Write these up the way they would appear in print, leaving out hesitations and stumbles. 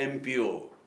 MPO,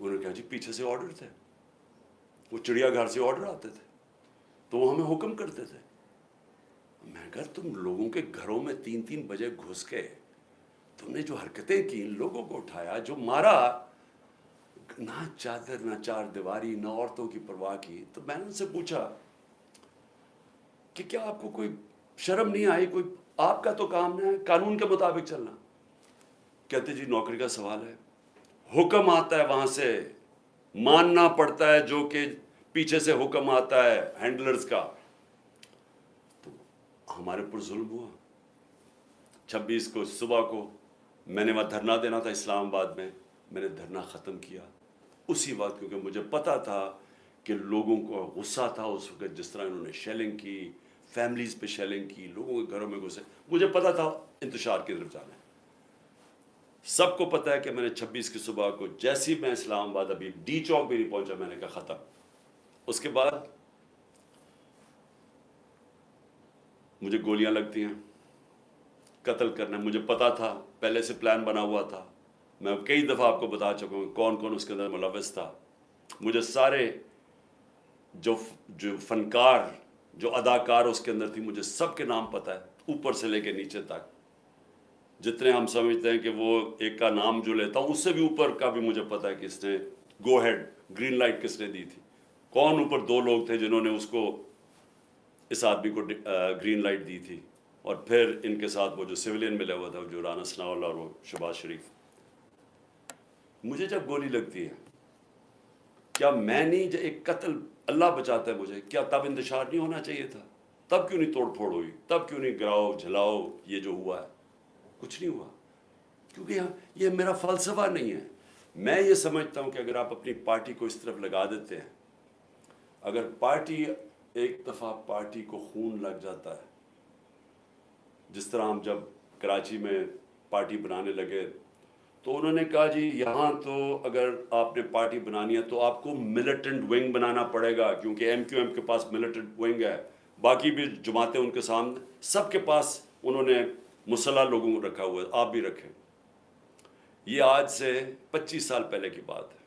انہوں نے کہا جی پیچھے سے آرڈر تھے, وہ چڑیا گھر سے آرڈر آتے تھے تو وہ ہمیں حکم کرتے تھے. میں کہا تم لوگوں کے گھروں میں 3 بجے گھس کے تم نے جو حرکتیں کی, لوگوں کو اٹھایا, جو مارا, نہ چادر نہ چار دیواری نہ عورتوں کی پرواہ کی. تو میں نے ان سے پوچھا کہ کیا آپ کو کوئی شرم نہیں آئی, کوئی آپ کا تو کام ہے قانون کے مطابق چلنا. کہتے جی نوکری کا سوال ہے, حکم آتا ہے وہاں سے, ماننا پڑتا ہے جو کہ پیچھے سے حکم آتا ہے ہینڈلرز کا. تو ہمارے پر ظلم ہوا. 26 کو صبح کو میں نے وہاں دھرنا دینا تھا اسلام آباد میں, میں نے دھرنا ختم کیا اسی وقت, کیونکہ مجھے پتا تھا کہ لوگوں کو غصہ تھا اس وقت, جس طرح انہوں نے شیلنگ کی, فیملیز پہ شیلنگ کی, لوگوں کے گھروں میں گھسے. مجھے پتا تھا انتشار کی طرف جانا ہے. سب کو پتا ہے کہ میں نے 26 کی صبح کو جیسی میں اسلام آباد ابھی ڈی چوک بھی نہیں پہنچا, میں نے کہا ختم. اس کے بعد مجھے گولیاں لگتی ہیں, قتل کرنا. مجھے پتا تھا, پہلے سے پلان بنا ہوا تھا. میں کئی دفعہ آپ کو بتا چکا ہوں کون کون اس کے اندر ملوث تھا. مجھے سارے جو فنکار, جو اداکار اس کے اندر تھی, مجھے سب کے نام پتا ہے, اوپر سے لے کے نیچے تک. جتنے ہم سمجھتے ہیں کہ وہ ایک کا نام جو لیتا ہوں, اس سے بھی اوپر کا بھی مجھے پتا ہے کہ اس نے گو ہیڈ, گرین لائٹ کس نے دی تھی, کون اوپر 2 لوگ تھے جنہوں نے اس کو, اس آدمی کو گرین لائٹ دی تھی. اور پھر ان کے ساتھ وہ جو سویلین ملا ہوا تھا, جو رانا ثناء اللہ اور وہ شہباز شریف. مجھے جب گولی لگتی ہے, کیا میں نہیں, ایک قتل اللہ بچاتا ہے مجھے, کیا تب انتشار نہیں ہونا چاہیے تھا؟ تب کیوں نہیں توڑ پھوڑ ہوئی؟ تب کیوں نہیں گراؤ جھلاؤ یہ جو ہوا ہے؟ کچھ نہیں ہوا, کیونکہ یہ میرا فلسفہ نہیں ہے. میں یہ سمجھتا ہوں کہ اگر آپ اپنی پارٹی کو اس طرف لگا دیتے ہیں, اگر پارٹی ایک دفعہ پارٹی کو خون لگ جاتا ہے, جس طرح ہم جب کراچی میں پارٹی بنانے لگے تو انہوں نے کہا جی یہاں تو اگر آپ نے پارٹی بنانی ہے تو آپ کو ملیٹنٹ ونگ بنانا پڑے گا, کیونکہ MQM کے پاس ملیٹنٹ ونگ ہے, باقی بھی جماعتیں ان کے سامنے, سب کے پاس انہوں نے مسلح لوگوں کو رکھا ہوا ہے, آپ بھی رکھیں. یہ آج سے 25 سال پہلے کی بات ہے.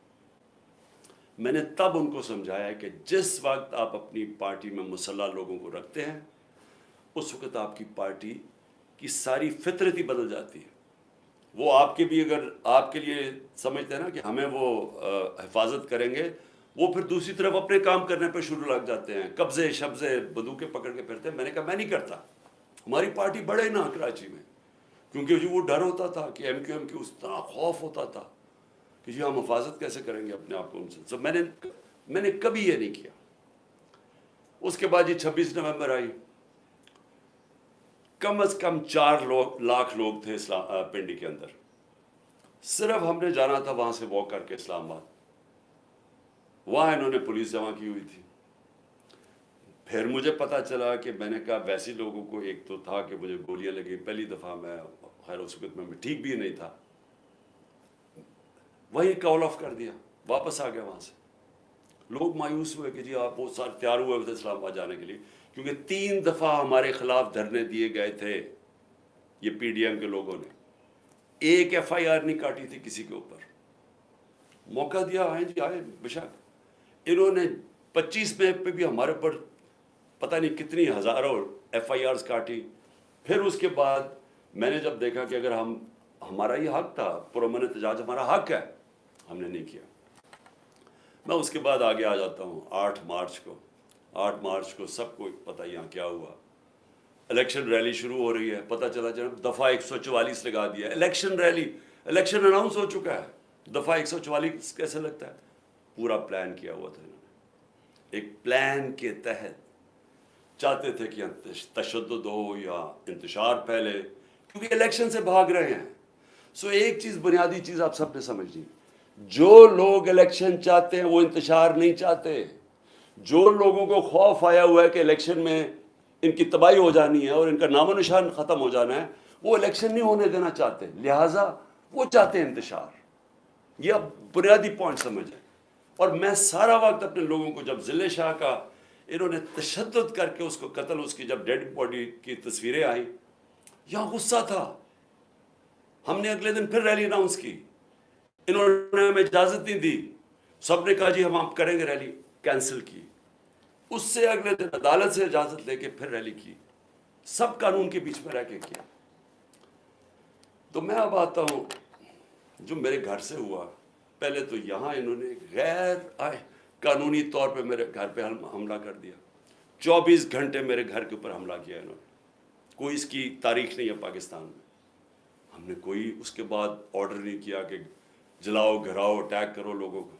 میں نے تب ان کو سمجھایا کہ جس وقت آپ اپنی پارٹی میں مسلح لوگوں کو رکھتے ہیں, اس وقت آپ کی پارٹی کی ساری فطرت ہی بدل جاتی ہے. وہ آپ کے بھی اگر آپ کے لیے سمجھتے ہیں نا کہ ہمیں وہ حفاظت کریں گے, وہ پھر دوسری طرف اپنے کام کرنے پہ شروع لگ جاتے ہیں, قبضے شبزے بندوقیں پکڑ کے پھرتے ہیں. میں نے کہا میں نہیں کرتا, ہماری پارٹی بڑھے نا کراچی میں, کیونکہ جو وہ ڈر ہوتا تھا کہ MQM کی اس طرح خوف ہوتا تھا کہ جی ہم حفاظت کیسے کریں گے اپنے آپ کو ان سے. سو میں نے کبھی یہ نہیں کیا. اس کے بعد یہ 26 نومبر آئی, کم از کم 4 لاکھ لوگ تھے پنڈی کے اندر. صرف ہم نے جانا تھا وہاں سے واک کر کے اسلام آباد, وہاں انہوں نے پولیس جمع کی ہوئی تھی. پھر مجھے پتا چلا کہ میں نے کہا ویسے لوگوں کو, ایک تو تھا کہ مجھے گولیاں لگی پہلی دفعہ, میں خیر اس وقت میں ٹھیک بھی نہیں تھا, وہی کال آف کر دیا, واپس آ گیا وہاں سے. لوگ مایوس ہوئے کہ جی آپ بہت سارے تیار ہوئے تھے اسلام آباد جانے کے لیے, کیونکہ 3 دفعہ ہمارے خلاف دھرنے دیے گئے تھے یہ PDM کے لوگوں نے. ایک FIR نہیں کاٹی تھی کسی کے اوپر. موقع دیا, آئے جی آئے بشک. انہوں نے 25 میں پہ بھی ہمارے اوپر پتہ نہیں کتنی ہزاروں FIRs کاٹی. پھر اس کے بعد میں نے جب دیکھا کہ اگر ہمارا یہ حق تھا, پرامن احتجاج ہمارا حق ہے, ہم نے نہیں کیا. میں اس کے بعد آگے آ جاتا ہوں. 8 مارچ کو سب کو پتہ یہاں کیا ہوا. الیکشن ریلی شروع ہو رہی ہے, پتہ چلا جناب دفعہ 144 لگا دیا. الیکشن ریلی, الیکشن اناؤنس ہو چکا ہے, دفعہ 144 کیسے لگتا ہے؟ پورا پلان کیا ہوا تھا انہوں نے. ایک پلان کے تحت چاہتے تھے کہ تشدد ہو یا انتشار پھیلے, کیونکہ الیکشن سے بھاگ رہے ہیں. سو ایک چیز, بنیادی چیز آپ سب نے سمجھنی, جو لوگ الیکشن چاہتے ہیں وہ انتشار نہیں چاہتے. جو لوگوں کو خوف آیا ہوا ہے کہ الیکشن میں ان کی تباہی ہو جانی ہے اور ان کا نام و نشان ختم ہو جانا ہے, وہ الیکشن نہیں ہونے دینا چاہتے, لہٰذا وہ چاہتے ہیں انتشار. یہ اب بنیادی پوائنٹ سمجھیں. اور میں سارا وقت اپنے لوگوں کو, جب ضلع شاہ کا انہوں نے تشدد کر کے اس کو قتل, اس کی جب ڈیڈ باڈی کی تصویریں آئیں, یہاں غصہ تھا. ہم نے اگلے دن پھر ریلی اناؤنس کی, انہوں نے ہمیں اجازت نہیں دی. سب نے کہا جی ہم آپ کریں گے ریلی، کینسل کی. اس سے اگلے دن عدالت سے اجازت لے کے پھر ریلی کی، سب قانون کے بیچ میں رہ کے کیا. تو میں اب آتا ہوں جو میرے گھر سے ہوا. پہلے تو یہاں انہوں نے غیر قانونی طور پہ میرے گھر پہ حملہ کر دیا. 24 گھنٹے میرے گھر کے اوپر حملہ کیا انہوں نے. کوئی اس کی تاریخ نہیں ہے پاکستان میں. ہم نے کوئی اس کے بعد آرڈر نہیں کیا کہ جلاؤ گھراؤ اٹیک کرو لوگوں کو.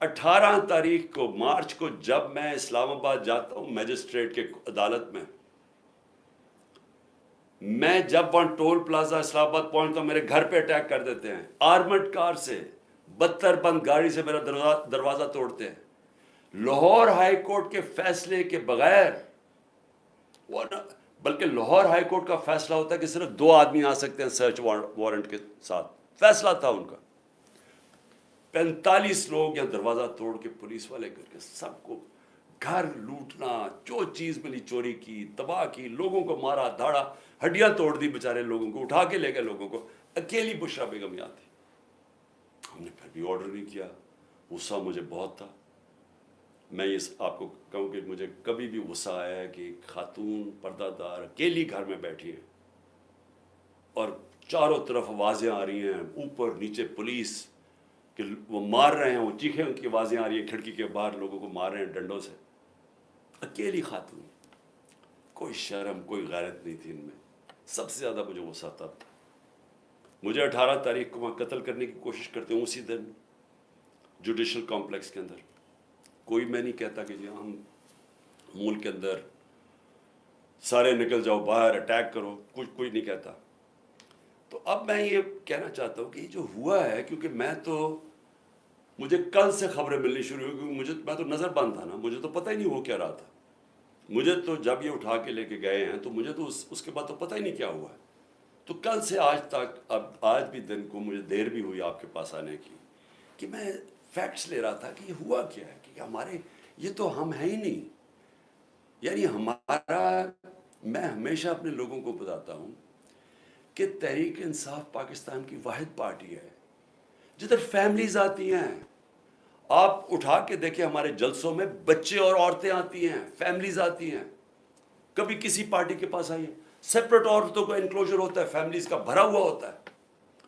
18 تاریخ کو مارچ کو جب میں اسلام آباد جاتا ہوں میجسٹریٹ کے عدالت میں جب وہاں ٹول پلازا اسلام آباد پہنچتا ہوں میرے گھر پہ اٹیک کر دیتے ہیں آرمڈ کار سے، 72 بند گاڑی سے میرا دروازہ توڑتے ہیں. لاہور ہائی کورٹ کے فیصلے کے بغیر، بلکہ لاہور ہائی کورٹ کا فیصلہ ہوتا ہے کہ صرف 2 آدمی آ سکتے ہیں سرچ وارنٹ کے ساتھ، فیصلہ تھا ان کا. 45 لوگ یہاں دروازہ توڑ کے پولیس والے کر کے سب کو گھر لوٹنا، جو چیز ملی چوری کی، تباہ کی، لوگوں کو مارا دھاڑا، ہڈیاں توڑ دی بیچارے لوگوں کو، اٹھا کے لے گئے لوگوں کو. اکیلی بشرا بیگم یہاں تھی. ہم نے پھر بھی آرڈر نہیں کیا. غصہ مجھے بہت تھا. میں یہ آپ کو کہوں کہ مجھے کبھی بھی غصہ آیا ہے کہ خاتون پردہ دار اکیلی گھر میں بیٹھی ہے اور چاروں طرف آوازیں آ رہی ہیں، اوپر نیچے پولیس کہ وہ مار رہے ہیں، وہ چیخیں ان کی آوازیں آ رہی ہیں، کھڑکی کے باہر لوگوں کو مار رہے ہیں ڈنڈوں سے. اکیلی خاتون، کوئی شرم کوئی غیرت نہیں تھی ان میں. سب سے زیادہ مجھے غصہ تھا. مجھے 18 تاریخ کو وہاں قتل کرنے کی کوشش کرتے ہیں اسی دن جوڈیشل کمپلیکس کے اندر. کوئی میں نہیں کہتا کہ جی ہم ملک کے اندر سارے نکل جاؤ باہر اٹیک کرو، کوئی نہیں کہتا. تو اب میں یہ کہنا چاہتا ہوں کہ یہ جو ہوا ہے، کیونکہ مجھے کل سے خبریں ملنی شروع ہوئی، کیونکہ میں تو نظر بند تھا نا، مجھے تو پتہ ہی نہیں ہو کیا رہا تھا. مجھے تو جب یہ اٹھا کے لے کے گئے ہیں تو مجھے تو اس کے بعد تو پتہ ہی نہیں کیا ہوا ہے. تو کل سے آج تک، اب آج بھی دن کو مجھے دیر بھی ہوئی آپ کے پاس آنے کی، کہ میں فیکٹس لے رہا تھا کہ یہ ہوا کیا ہے، کہ ہمارے یہ تو ہم ہیں ہی نہیں. یعنی میں ہمیشہ اپنے لوگوں کو بتاتا ہوں کہ تحریک انصاف پاکستان کی واحد پارٹی ہے جدھر فیملیز آتی ہیں. آپ اٹھا کے دیکھیں ہمارے جلسوں میں بچے اور عورتیں آتی ہیں، فیملیز آتی ہیں. کبھی کسی پارٹی کے پاس آئیے، سیپریٹ عورتوں کا انکلوجر ہوتا ہے، فیملیز کا بھرا ہوا ہوتا ہے،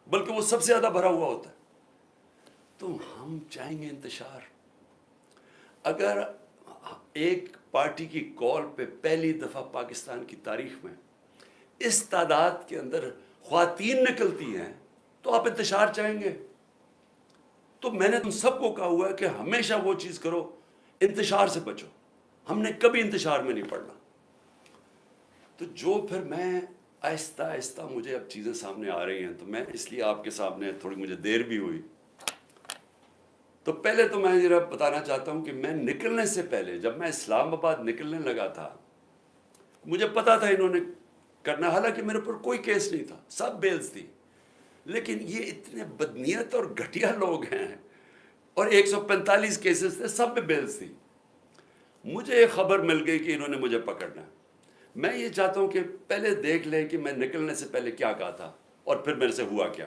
بلکہ وہ سب سے زیادہ بھرا ہوا ہوتا ہے. تو ہم چاہیں گے انتشار. اگر ایک پارٹی کی کال پہ پہلی دفعہ پاکستان کی تاریخ میں اس تعداد کے اندر خواتین نکلتی ہیں تو آپ انتشار چاہیں گے. تو میں نے تم سب کو کہا ہوا ہے کہ ہمیشہ وہ چیز کرو، انتشار سے بچو. ہم نے کبھی انتشار میں نہیں پڑنا. تو جو پھر میں آہستہ آہستہ مجھے اب چیزیں سامنے آ رہی ہیں، تو میں اس لیے آپ کے سامنے تھوڑی مجھے دیر بھی ہوئی. تو پہلے تو میں ذرا بتانا چاہتا ہوں کہ میں نکلنے سے پہلے، جب میں اسلام آباد نکلنے لگا تھا، مجھے پتا تھا انہوں نے کرنا، حالانکہ میرے پر کوئی کیس نہیں تھا، سب بیلز تھی. لیکن یہ اتنے بدنیت اور گھٹیا لوگ ہیں، اور 145 کیسز تھے، سب میں بیلز تھی. مجھے ایک خبر مل گئی کہ انہوں نے مجھے پکڑنا ہے. میں یہ چاہتا ہوں کہ پہلے دیکھ لیں کہ میں نکلنے سے پہلے کیا کہا تھا اور پھر میرے سے ہوا کیا.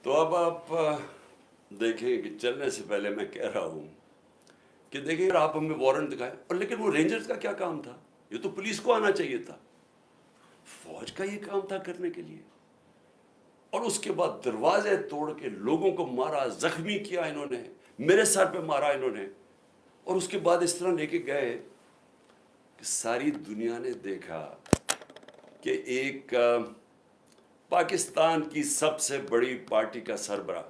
تو اب آپ دیکھیں کہ چلنے سے پہلے میں کہہ رہا ہوں کہ دیکھیں اگر آپ ہمیں وارنٹ دکھائیں، اور لیکن وہ رینجرز کا کیا کام تھا؟ یہ تو پولیس کو آنا چاہیے تھا، فوج کا یہ کام تھا کرنے کے لیے. اور اس کے بعد دروازے توڑ کے لوگوں کو مارا، زخمی کیا انہوں نے، میرے سر پہ مارا انہوں نے، اور اس کے بعد اس طرح لے کے گئے کہ ساری دنیا نے دیکھا کہ ایک پاکستان کی سب سے بڑی پارٹی کا سربراہ،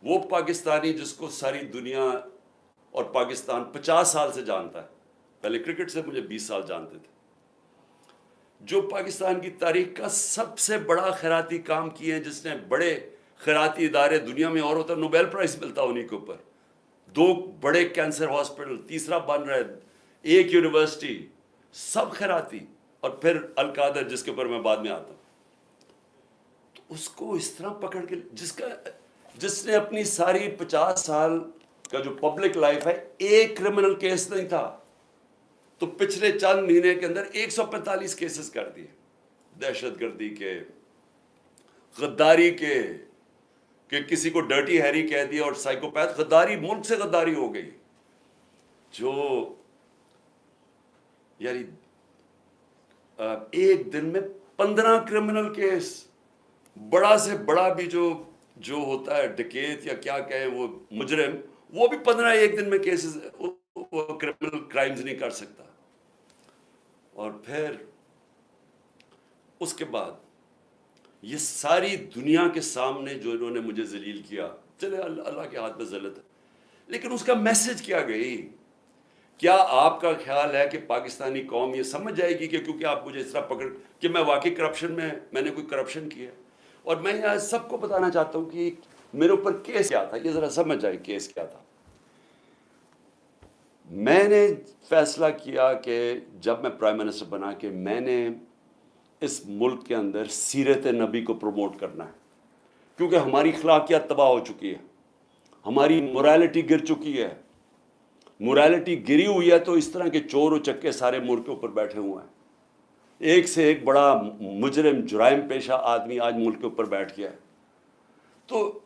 وہ پاکستانی جس کو ساری دنیا اور پاکستان 50 سال سے جانتا ہے، پہلے کرکٹ سے مجھے 20 سال جانتے تھے، جو پاکستان کی تاریخ کا سب سے بڑا خیراتی کام کیے ہیں، جس نے بڑے خیراتی ادارے دنیا میں اور ہوتا ہے، نوبیل پرائز ملتا انہی کے اوپر، 2 بڑے کینسر ہاسپٹل، تیسرا بن رہا ہے، 1 یونیورسٹی، سب خیراتی، اور پھر القادر جس کے اوپر میں بعد میں آتا ہوں، اس کو اس طرح پکڑ کے، جس نے اپنی ساری 50 سال کا جو پبلک لائف ہے ایک کرمنل کیس نہیں تھا، تو پچھلے چند مہینے کے اندر 145 کیسز کر دیے، دہشت گردی کے، غداری کے، کہ کسی کو ڈرٹی ہیری کہہ دیا، اور سائیکوپیتھ غداری، ملک سے غداری ہو گئی، جو یعنی ایک دن میں 15 کرمنل کیس، بڑا سے بڑا بھی جو ہوتا ہے ڈکیت یا کیا کہیں وہ مجرم، وہ بھی 15 ایک دن میں کیسز، وہ کرمنل کرائمز نہیں کر سکتا۔ اور پھر اس کے بعد یہ ساری دنیا کے سامنے جو انہوں نے مجھے ذلیل کیا، چلے اللہ کے ہاتھ میں ذلت ہے، لیکن اس کا میسج کیا گئی؟ کیا آپ کا خیال ہے کہ پاکستانی قوم یہ سمجھ جائے گی کہ کیونکہ آپ مجھے اس طرح پکڑ کہ میں واقعی کرپشن میں نے کوئی کرپشن کیا ہے؟ اور میں یہاں سب کو بتانا چاہتا ہوں کہ میرے اوپر کیس کیا تھا، یہ ذرا سمجھ جائے کیس کیا تھا۔ میں نے فیصلہ کیا کہ جب میں پرائم منسٹر بنا کہ میں نے اس ملک کے اندر سیرت نبی کو پروموٹ کرنا ہے، کیونکہ ہماری اخلاقیات تباہ ہو چکی ہے، ہماری موریلٹی گر چکی ہے، موریلٹی گری ہوئی ہے تو اس طرح کے چور و چکے سارے ملک کے اوپر بیٹھے ہوئے ہیں، ایک سے ایک بڑا مجرم جرائم پیشہ آدمی آج ملک کے اوپر بیٹھ گیا ہے۔ تو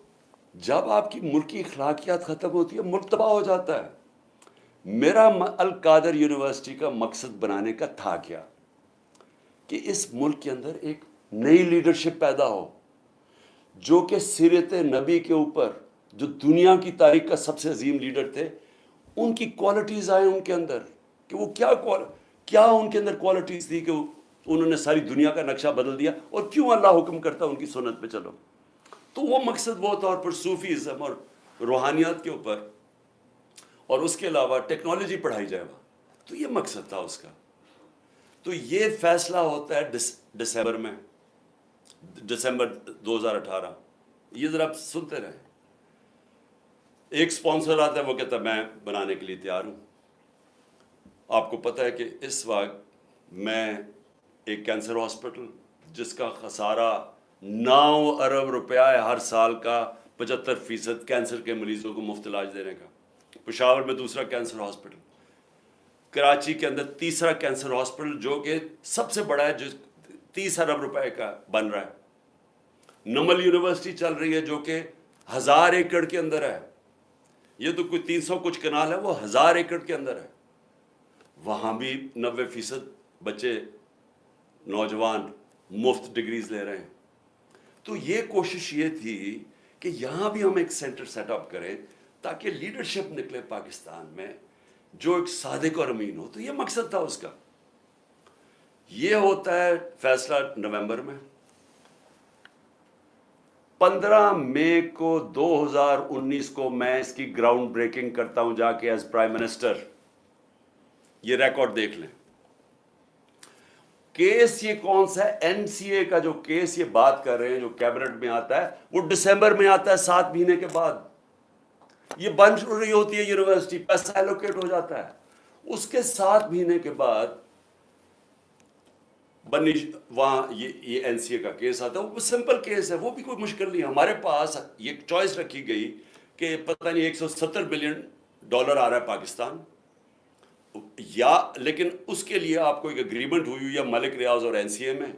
جب آپ کی ملکی اخلاقیات ختم ہوتی ہے، ملک تباہ ہو جاتا ہے۔ میرا القادر یونیورسٹی کا مقصد بنانے کا تھا کیا کہ اس ملک کے اندر ایک نئی لیڈرشپ پیدا ہو، جو کہ سیرت نبی کے اوپر، جو دنیا کی تاریخ کا سب سے عظیم لیڈر تھے، ان کی کوالٹیز آئیں ان کے اندر، کہ وہ کیا ان کے اندر کوالٹیز تھی کہ انہوں نے ساری دنیا کا نقشہ بدل دیا، اور کیوں اللہ حکم کرتا ان کی سنت پہ چلو۔ تو وہ مقصد وہ تھا، اور پھر صوفیزم اور روحانیات کے اوپر، اور اس کے علاوہ ٹیکنالوجی پڑھائی جائے وہاں، تو یہ مقصد تھا اس کا۔ تو یہ فیصلہ ہوتا ہے دسمبر میں، دسمبر 2018، یہ ذرا آپ سنتے رہیں۔ ایک سپانسر آتا ہے، وہ کہتا ہے میں بنانے کے لیے تیار ہوں۔ آپ کو پتہ ہے کہ اس وقت میں ایک کینسر ہاسپٹل جس کا خسارہ 9 ارب روپیہ ہے ہر سال کا، 75% کینسر کے مریضوں کو مفت علاج دینے کا، پشاور میں دوسرا کینسر ہاسپٹل، کراچی کے اندر تیسرا کینسر ہاسپٹل جو کہ سب سے بڑا ہے، جو 30 ارب روپے کا بن رہا ہے۔ نمل یونیورسٹی چل رہی ہے جو کہ 1000 ایکڑ کے اندر ہے، یہ تو کوئی 300 کچھ کنال ہے، وہ 1000 ایکڑ کے اندر ہے، وہاں بھی 90% بچے نوجوان مفت ڈگریز لے رہے ہیں۔ تو یہ کوشش یہ تھی کہ یہاں بھی ہم ایک سینٹر سیٹ اپ کریں تاکہ لیڈرشپ نکلے پاکستان میں جو ایک صادق اور امین ہو۔ تو یہ مقصد تھا اس کا۔ یہ ہوتا ہے فیصلہ نومبر میں۔ 15 مئی کو 2019 کو میں اس کی گراؤنڈ بریکنگ کرتا ہوں جا کے ایز پرائم منسٹر۔ یہ ریکارڈ دیکھ لیں۔ کیس یہ کون سا ہے؟ این سی اے کا جو کیس یہ بات کر رہے ہیں جو کیبنٹ میں آتا ہے، وہ دسمبر میں آتا ہے، 7 مہینے کے بعد۔ یہ بن رہی ہوتی ہے یونیورسٹی، پیسہ ایلوکیٹ ہو جاتا ہے، اس کے 7 مہینے کے بعد وہاں یہ این سی اے کا کیس آتا ہے۔ وہ سمپل کیس ہے، وہ بھی کوئی مشکل نہیں ہے۔ ہمارے پاس یہ چوائس رکھی گئی کہ پتہ نہیں $170 بلین آ رہا ہے پاکستان، یا لیکن اس کے لیے آپ کو ایک اگریمنٹ ہوئی ہے ملک ریاض اور این سی اے میں،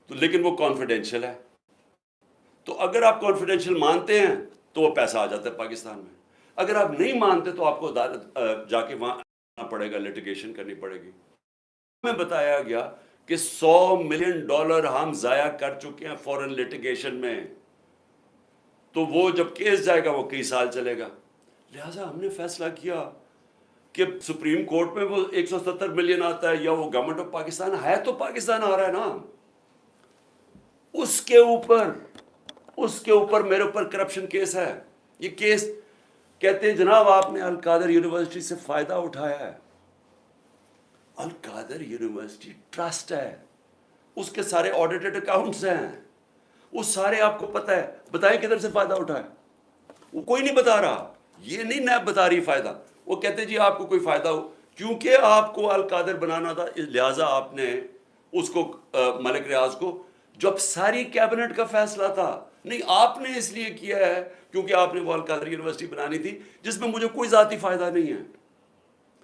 تو لیکن وہ کانفیڈینشیل ہے۔ تو اگر آپ کانفیڈینشیل مانتے ہیں تو وہ پیسہ آ جاتا ہے پاکستان میں، اگر آپ نہیں مانتے تو آپ کو عدالت جا کے وہاں آنا پڑے گا، لیٹیگیشن کرنی پڑے گی۔ ہمیں بتایا گیا کہ $100 ملین ہم ضائع کر چکے ہیں فورن لٹیگیشن میں، تو وہ جب کیس جائے گا وہ کئی سال چلے گا. لہٰذا ہم نے فیصلہ کیا کہ سپریم کورٹ میں وہ 170 ملین آتا ہے یا وہ گورنمنٹ آف پاکستان ہے تو پاکستان آ رہا ہے نا، اس کے اوپر میرے اوپر کرپشن کیس ہے. یہ کیس کہتے ہیں جناب آپ نے القادر یونیورسٹی سے فائدہ اٹھایا ہے. القادر یونیورسٹی ٹرسٹ ہے، اس کے سارے آڈیٹڈ اکاؤنٹس ہیں، وہ سارے آپ کو پتہ ہے. بتائیں کدھر سے فائدہ اٹھایا؟ وہ کوئی نہیں بتا رہا. یہ نہیں نیب بتا رہی فائدہ. وہ کہتے جی آپ کو کوئی فائدہ ہو، کیونکہ آپ کو القادر بنانا تھا لہٰذا آپ نے اس کو ملک ریاض کو، جب ساری کیبنٹ کا فیصلہ تھا. نہیں، آپ نے اس لیے کیا ہے کیونکہ آپ نے وہ القادر یونیورسٹی بنانی تھی جس میں مجھے کوئی ذاتی فائدہ نہیں ہے،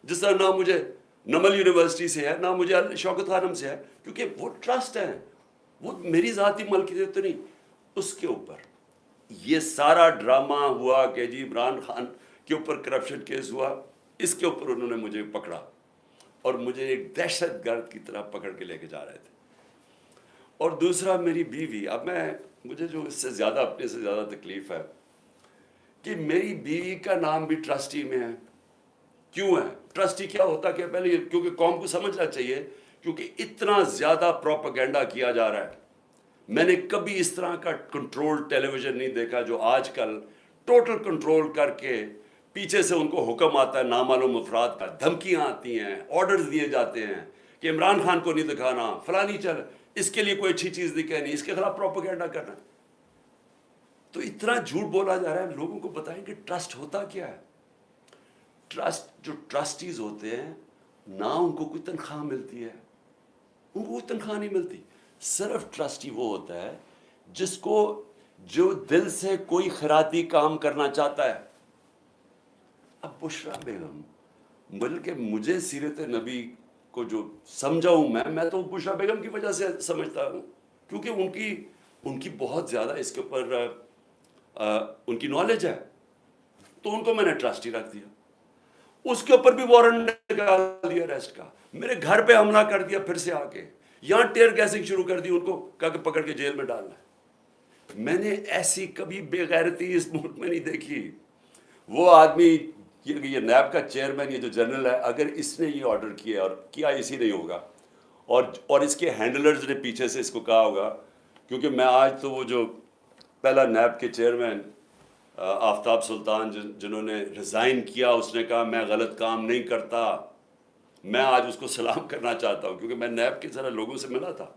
جس طرح نہ مجھے نمل یونیورسٹی سے ہے نہ مجھے شوکت خانم سے ہے، کیونکہ وہ ٹرسٹ ہے، وہ میری ذاتی ملکیت تو نہیں. اس کے اوپر یہ سارا ڈرامہ ہوا کہ جی عمران خان کے اوپر کرپشن کیس ہوا، اس کے اوپر انہوں نے مجھے پکڑا اور مجھے ایک دہشت گرد کی طرح پکڑ کے لے کے جا رہے تھے. اور دوسرا میری بیوی، اب مجھے جو اس سے زیادہ اپنے سے زیادہ تکلیف ہے کہ میری بیوی کا نام بھی ٹرسٹی میں ہے. کیوں ہے؟ ٹرسٹی کیا ہوتا کہ پہلے کیونکہ قوم کو سمجھنا چاہیے، کیونکہ اتنا زیادہ پروپیگنڈا کیا جا رہا ہے. میں نے کبھی اس طرح کا کنٹرول ٹیلی ویژن نہیں دیکھا جو آج کل ٹوٹل کنٹرول کر کے پیچھے سے ان کو حکم آتا ہے نامعلوم افراد کا، دھمکیاں آتی ہیں، آرڈرز دیے جاتے ہیں کہ عمران خان کو نہیں دکھانا، فلانی چل، اس کے لیے کوئی اچھی چیز نہیں کہنی، اس کے خلاف پروپیگنڈا کرنا. تو اتنا جھوٹ بولا جا رہا ہے. لوگوں کو بتائیں کہ ٹرسٹ ہوتا کیا ہے. ٹرسٹ، جو ٹرسٹیز ہوتے ہیں نہ ان کو کوئی تنخواہ ملتی ہے، ان کو کوئی تنخواہ نہیں ملتی. صرف ٹرسٹی وہ ہوتا ہے جس کو جو دل سے کوئی خیراتی کام کرنا چاہتا ہے. اب بشرا بیگم، بلکہ مجھے سیرت نبی کو جو سمجھا ہوں میں تو بشرا بیگم کی وجہ سے سمجھتا ہوں، کیونکہ ان کی بہت زیادہ اس کے اوپر ان کی نالج ہے، تو ان کو میں نے ٹرسٹی رکھ دیا. اس کے اوپر بھی وارنٹ نکال دیا اریسٹ کا، میرے گھر پہ حملہ کر دیا، پھر سے آ کے یہاں ٹیئر گیسنگ شروع کر دی، ان کو کہا کہ پکڑ کے جیل میں ڈالنا ہے. میں نے ایسی کبھی بے غیرتی اس ملک میں نہیں دیکھی. وہ آدمی یہ نیب کا چیئرمین، یہ جو جنرل ہے، اگر اس نے یہ آرڈر کیا اور کیا اسی نہیں ہوگا، اور اس کے ہینڈلرز نے پیچھے سے اس کو کہا ہوگا، کیونکہ میں آج تو وہ جو پہلا نیب کے چیئرمین آفتاب سلطان جنہوں نے ریزائن کیا، اس نے کہا میں غلط کام نہیں کرتا. میں آج اس کو سلام کرنا چاہتا ہوں کیونکہ میں نیب کے ذرا لوگوں سے ملا تھا.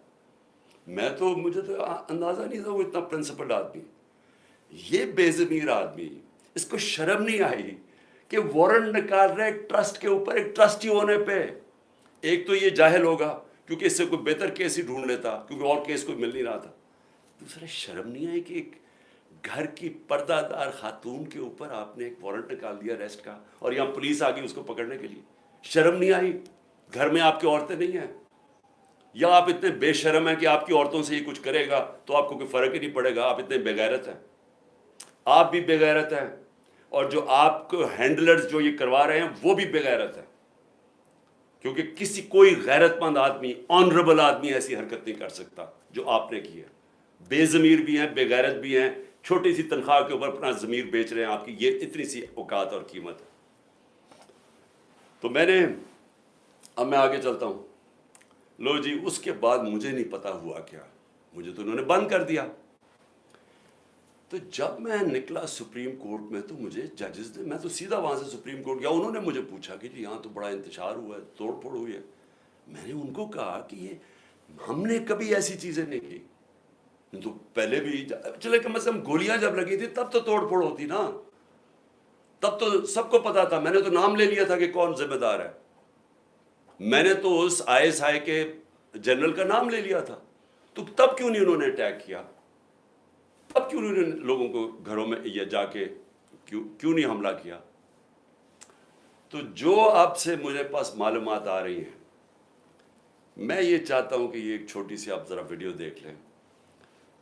مجھے تو اندازہ نہیں تھا وہ اتنا پرنسپل آدمی، یہ بے ضمیر آدمی، اس کو شرم نہیں آئی کہ وارنٹ نکال رہے ٹرسٹ کے اوپر، ایک ٹرسٹی ہونے پہ. ایک تو یہ جاہل ہوگا کیونکہ اس سے کوئی بہتر کیس ہی ڈھونڈ لیتا کیونکہ اور کیس کوئی مل نہیں رہا تھا. دوسرا شرم نہیں آئی کہ ایک گھر کی پردہ دار خاتون کے اوپر آپ نے ایک وارنٹ نکال دیا اریسٹ کا، اور یہاں پولیس آ گئی اس کو پکڑنے کے لیے. شرم نہیں آئی؟ گھر میں آپ کی عورتیں نہیں ہیں؟ یا آپ اتنے بے شرم ہیں کہ آپ کی عورتوں سے یہ کچھ کرے گا تو آپ کو کوئی فرق ہی نہیں پڑے گا؟ آپ اتنے بے غیرت ہیں. آپ بھی بے غیرت ہیں، اور جو آپ کو ہینڈلرز جو یہ کروا رہے ہیں وہ بھی بے غیرت ہیں، کیونکہ کوئی غیرت مند آدمی، آنریبل آدمی ایسی حرکت نہیں کر سکتا جو آپ نے کی ہے. بے ضمیر بھی ہیں، بے غیرت بھی ہیں، چھوٹی سی تنخواہ کے اوپر اپنا ضمیر بیچ رہے ہیں آپ کی. یہ اتنی سی اوقات اور قیمت ہے. تو اب میں آگے چلتا ہوں. لو جی، اس کے بعد مجھے نہیں پتا ہوا کیا، مجھے تو انہوں نے بند کر دیا. تو جب میں نکلا سپریم کورٹ میں تو مجھے ججز نے، میں تو سیدھا وہاں سے سپریم کورٹ گیا، انہوں نے مجھے پوچھا کہ جی یہاں تو بڑا انتشار ہوا ہے، توڑ پھوڑ ہوئی ہے. میں نے ان کو کہا کہ یہ ہم نے کبھی ایسی چیزیں نہیں کی. تو پہلے بھی چلے کم از کم گولیاں جب لگی تھی تب تو توڑ پھوڑ ہوتی نا، تب تو سب کو پتا تھا. میں نے تو نام لے لیا تھا کہ کون ذمہ دار ہے. میں نے تو اس ISI کے جنرل کا نام لے لیا تھا. تو تب کیوں نہیں انہوں نے اٹیک کیا؟ تب کیوں انہوں نے لوگوں کو گھروں میں یہ جا کے کیوں نہیں حملہ کیا؟ تو جو اب سے مجھے پاس معلومات آ رہی ہیں، میں یہ چاہتا ہوں کہ یہ ایک چھوٹی سی آپ ذرا ویڈیو دیکھ لیں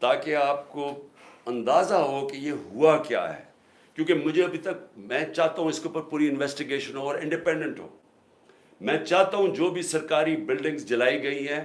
تاکہ آپ کو اندازہ ہو کہ یہ ہوا کیا ہے. کیونکہ مجھے ابھی تک، میں چاہتا ہوں اس کے اوپر پوری انویسٹیگیشن ہو اور انڈیپینڈنٹ ہو. میں چاہتا ہوں جو بھی سرکاری بلڈنگز جلائی گئی ہیں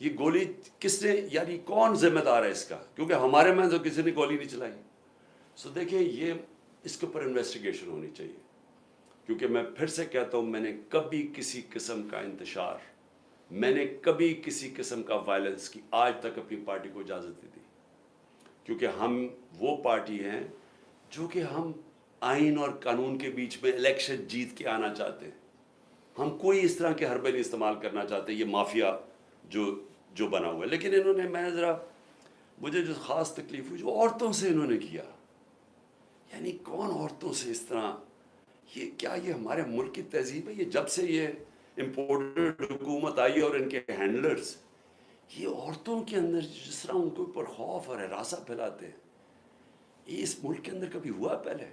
یہ گولی کس نے, یعنی کون ذمہ دار ہے اس کا, کیونکہ ہمارے میں تو کسی نے گولی نہیں چلائی. سو دیکھیں یہ اس کے اوپر انویسٹیگیشن ہونی چاہیے, کیونکہ میں پھر سے کہتا ہوں میں نے کبھی کسی قسم کا انتشار, میں نے کبھی کسی قسم کا وائلنس کی آج تک اپنی پارٹی کو اجازت نہیں دی, کیونکہ ہم وہ پارٹی ہیں جو کہ ہم آئین اور قانون کے بیچ میں الیکشن جیت کے آنا چاہتے ہیں. ہم کوئی اس طرح کے حربے نہیں استعمال کرنا چاہتے, یہ مافیا جو بنا ہوا ہے. لیکن انہوں نے, میں ذرا مجھے جو خاص تکلیف ہوئی جو عورتوں سے انہوں نے کیا, یعنی کون عورتوں سے اس طرح, یہ کیا یہ ہمارے ملک کی تہذیب ہے؟ یہ جب سے یہ امپورٹڈ حکومت آئی اور ان کے ہینڈلرز یہ عورتوں کے اندر جس طرح ان کے اوپر خوف اور ہراساں پھیلاتے ہیں, یہ اس ملک کے اندر کبھی ہوا پہلے؟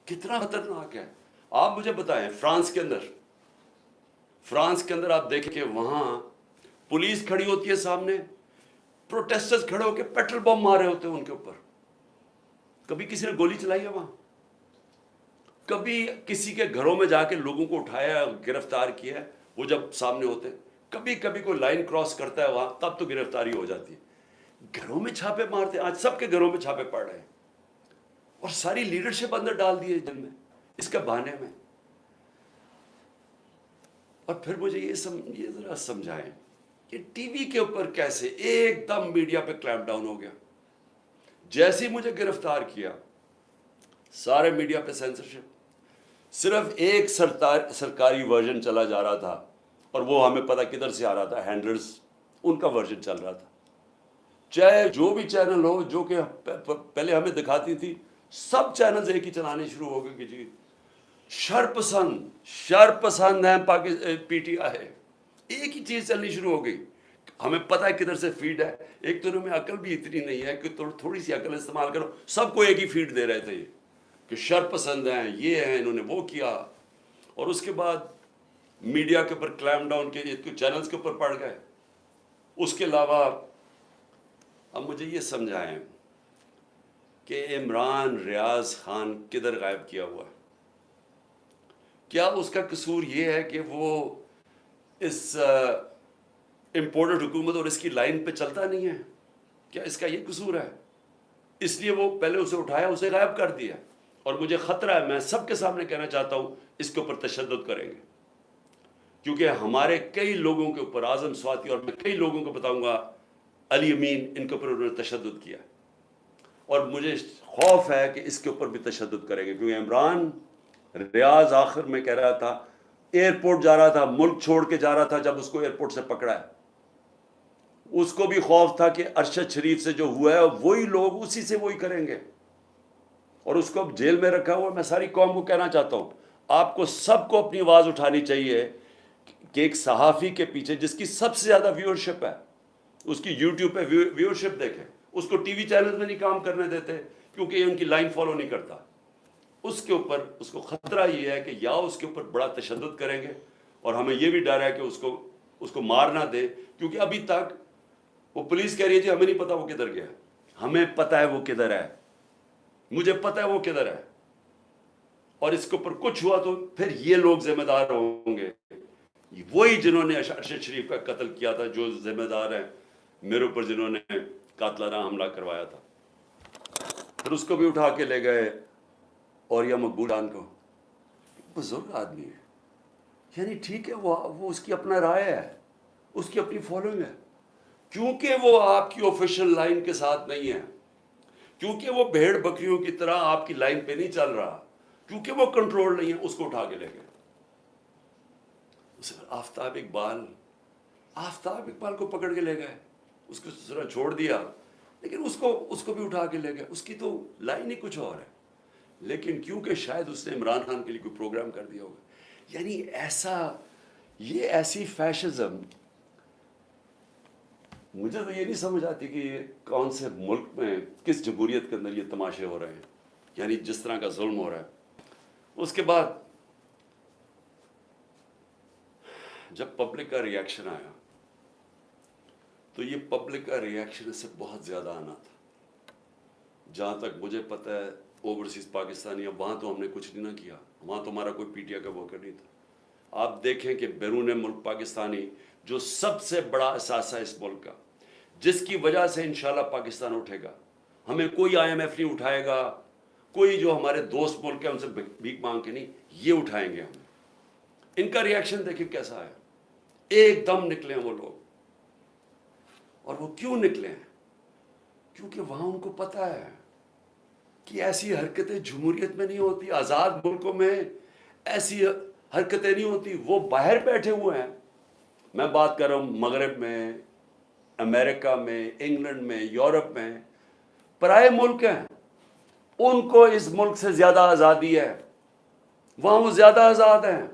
کتنا خطرناک ہے. آپ مجھے بتائیں فرانس کے اندر آپ دیکھیں کہ وہاں پولیس کھڑی ہوتی ہے سامنے, پروٹیسٹرز کھڑے ہو کے پیٹرول بم مار رہے ہوتے ہیں ان کے اوپر. کبھی کسی نے گولی چلائی ہے وہاں؟ کبھی کسی کے گھروں میں جا کے لوگوں کو اٹھایا, گرفتار کیا ہے وہ جب سامنے ہوتے؟ کبھی کوئی لائن کراس کرتا ہے وہاں, تب تو گرفتاری ہو جاتی ہے. گھروں میں چھاپے مارتے ہیں, آج سب کے گھروں میں چھاپے پڑ رہے ہیں, اور ساری لیڈرشپ اندر ڈال دی ہے جن میں اس کے بہانے میں. اور پھر مجھے یہ ذرا سمجھائیں کہ ٹی وی کے اوپر کیسے ایک دم میڈیا پہ کلیمپ ڈاؤن ہو گیا. جیسے ہی مجھے گرفتار کیا سارے میڈیا پہ سینسرشپ, صرف ایک سرکاری ورژن چلا جا رہا تھا, اور وہ ہمیں پتہ کدھر سے آ رہا تھا, ہینڈلرز ان کا ورژن چل رہا تھا. چاہے جو بھی چینل ہو جو کہ پہلے ہمیں دکھاتی تھی, سب چینلز ایک ہی چلانے شروع ہو گئے کہ جی شر پسند ہیں پی ٹی آئی ہے, ایک ہی چیز چلنی شروع ہو گئی. ہمیں پتہ ہے کدھر سے فیڈ ہے. ایک تو انہوں میں عقل بھی اتنی نہیں ہے کہ تھوڑی سی عقل استعمال کرو, سب کو ایک ہی فیڈ دے رہے تھے یہ کہ شر پسند ہیں, یہ ہیں, انہوں نے وہ کیا. اور اس کے بعد میڈیا کے اوپر کلیمپ ڈاؤن کے چینلز کے اوپر پڑ گئے. اس کے علاوہ اب مجھے یہ سمجھائیں کہ عمران ریاض خان کدھر غائب کیا ہوا ہے؟ کیا اس کا قصور یہ ہے کہ وہ اس امپورٹڈ حکومت اور اس کی لائن پہ چلتا نہیں ہے؟ کیا اس کا یہ قصور ہے؟ اس لیے وہ پہلے اسے اٹھایا, اسے غائب کر دیا. اور مجھے خطرہ ہے, میں سب کے سامنے کہنا چاہتا ہوں اس کے اوپر تشدد کریں گے, کیونکہ ہمارے کئی لوگوں کے اوپر, اعظم سواتی اور میں کئی لوگوں کو بتاؤں گا, علی امین, ان کے اوپر انہوں نے تشدد کیا. اور مجھے خوف ہے کہ اس کے اوپر بھی تشدد کریں گے, کیونکہ عمران ریاض آخر میں کہہ رہا تھا, ایئرپورٹ جا رہا تھا, ملک چھوڑ کے جا رہا تھا, جب اس کو ایئرپورٹ سے پکڑا ہے اس کو بھی خوف تھا کہ ارشد شریف سے جو ہوا ہے وہی لوگ اسی سے وہی کریں گے, اور اس کو اب جیل میں رکھا ہوا. میں ساری قوم کو کہنا چاہتا ہوں, آپ کو سب کو اپنی آواز اٹھانی چاہیے کہ ایک صحافی کے پیچھے جس کی سب سے زیادہ ویورشپ ہے, اس کی یوٹیوب پہ ویورشپ دیکھیں, اس کو ٹی وی چینل میں نہیں کام کرنے دیتے کیونکہ یہ ان کی لائن فالو نہیں کرتا. اس کے اوپر اس کو خطرہ یہ ہے کہ یا اس کے اوپر بڑا تشدد کریں گے, اور ہمیں یہ بھی ڈر ہے کہ اس کو مار نہ دے, کیونکہ ابھی تک وہ پولیس کہہ رہی ہے جی ہمیں نہیں پتا وہ کدھر گیا. ہمیں پتہ ہے وہ کدھر ہے, مجھے پتہ ہے وہ کدھر ہے, اور اس کے اوپر کچھ ہوا تو پھر یہ لوگ ذمہ دار ہوں گے, وہی جنہوں نے ارشد شریف کا قتل کیا تھا, جو ذمہ دار ہیں میرے اوپر جنہوں نے قاتلانہ حملہ کروایا تھا. پھر اس کو بھی اٹھا کے لے گئے, اور یا مقبول خان کو, بزرگ آدمی ہے, یعنی ٹھیک ہے وہ اس کی اپنا رائے ہے, اس کی اپنی فالوئنگ ہے, کیونکہ وہ آپ کی آفیشیل لائن کے ساتھ نہیں ہے, کیونکہ وہ بھیڑ بکریوں کی طرح آپ کی لائن پہ نہیں چل رہا, کیونکہ وہ کنٹرول نہیں ہے, اس کو اٹھا کے لے گئے. آفتاب اقبال کو پکڑ کے لے گئے, اس کو ذرا چھوڑ دیا, لیکن اس کو بھی اٹھا کے لے گئے. اس کی تو لائن ہی کچھ اور ہے, لیکن کیونکہ شاید اس نے عمران خان کے لیے کوئی پروگرام کر دیا ہوگا. یعنی یہ ایسی فیشزم, مجھے تو یہ نہیں سمجھ آتی کہ یہ کون سے ملک میں, کس جمہوریت کے اندر یہ تماشے ہو رہے ہیں, یعنی جس طرح کا ظلم ہو رہا ہے. اس کے بعد جب پبلک کا ریاکشن آیا تو یہ پبلک کا ریاکشن سے بہت زیادہ آنا تھا. جہاں تک مجھے پتہ ہے اوورسیز پاکستانی, وہاں تو ہم نے کچھ نہیں نہ کیا, وہاں تو ہمارا کوئی پی ٹی آئی کا موقع نہیں تھا. آپ دیکھیں کہ بیرون ملک پاکستانی جو سب سے بڑا اثاثہ اس ملک کا، جس کی وجہ سے انشاءاللہ پاکستان اٹھے گا. ہمیں کوئی IMF نہیں اٹھائے گا، کوئی جو ہمارے دوست ملک ہیں ان سے بھیک مانگ کے نہیں، یہ اٹھائیں گے ہم. ان کا ریاکشن دیکھیں کیسا ہے. ایک دم نکلے ہیں وہ لوگ. اور وہ کیوں نکلے ہیں؟ کیونکہ وہاں ان کو پتہ ہے کہ ایسی حرکتیں جمہوریت میں نہیں ہوتی، آزاد ملکوں میں ایسی حرکتیں نہیں ہوتی. وہ باہر بیٹھے ہوئے ہیں. میں بات کر رہا ہوں مغرب میں، امریکہ میں، انگلینڈ میں، یورپ میں، پرائے ملک ہیں. ان کو اس ملک سے زیادہ آزادی ہے. وہاں وہ زیادہ آزاد ہیں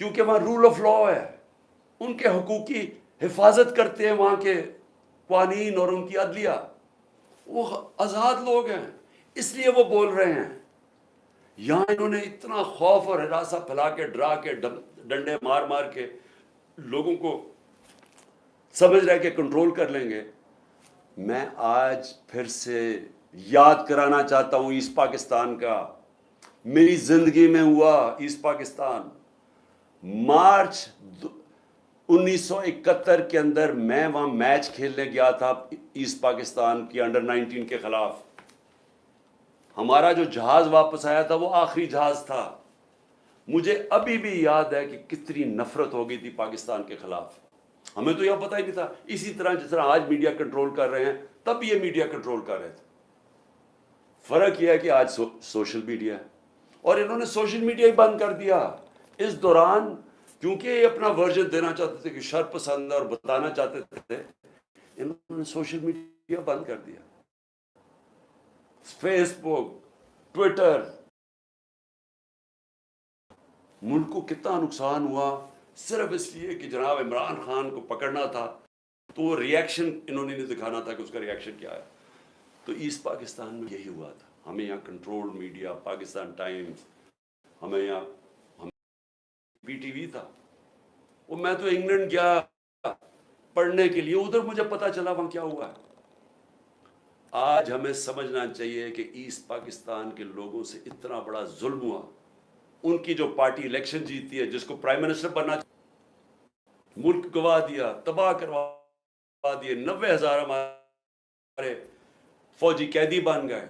کیونکہ وہاں رول آف لا ہے. ان کے حقوق کی حفاظت کرتے ہیں وہاں کے قوانین اور ان کی عدلیہ. وہ آزاد لوگ ہیں، اس لیے وہ بول رہے ہیں. یہاں انہوں نے اتنا خوف اور ہراساں پھیلا کے، ڈرا کے، ڈنڈے مار مار کے لوگوں کو سمجھ رہے کہ کنٹرول کر لیں گے. میں آج پھر سے یاد کرانا چاہتا ہوں ایسٹ پاکستان کا. میری زندگی میں ہوا ایسٹ پاکستان. مارچ 1971 کے اندر میں وہاں میچ کھیلنے گیا تھا ایسٹ پاکستان کی انڈر-19 کے خلاف. ہمارا جو جہاز واپس آیا تھا وہ آخری جہاز تھا. مجھے ابھی بھی یاد ہے کہ کتنی نفرت ہو گئی تھی پاکستان کے خلاف. ہمیں تو یہ پتہ ہی نہیں تھا. اسی طرح جس طرح آج میڈیا کنٹرول کر رہے ہیں تب یہ میڈیا کنٹرول کر رہے تھے. فرق یہ ہے کہ آج سوشل میڈیا ہے اور انہوں نے سوشل میڈیا ہی بند کر دیا. اس دوران کیونکہ یہ اپنا ورژن دینا چاہتے تھے کہ شر پسند اور بتانا چاہتے تھے، انہوں نے سوشل میڈیا بند کر دیا. فیس بک، ٹویٹر. ملک کو کتنا نقصان ہوا صرف اس لیے کہ جناب عمران خان کو پکڑنا تھا تو ریاکشن انہوں نے نہیں دکھانا تھا کہ اس کا ریاکشن کیا ہے. تو ایسٹ پاکستان میں یہی ہوا تھا. ہمیں یہاں کنٹرول میڈیا، پاکستان ٹائمز، ہمیں یہاں PTV تھا. وہ میں تو انگلینڈ گیا پڑھنے کے لیے، ادھر مجھے پتا چلا وہاں کیا ہوا ہے. آج ہمیں سمجھنا چاہیے کہ ایسٹ پاکستان کے لوگوں سے اتنا بڑا ظلم ہوا. ان کی جو پارٹی الیکشن جیتی ہے، جس کو پرائم منسٹر بننا، ملک گوا دیا، تباہ کروا دیے. 90,000 ہمارے فوجی قیدی بن گئے.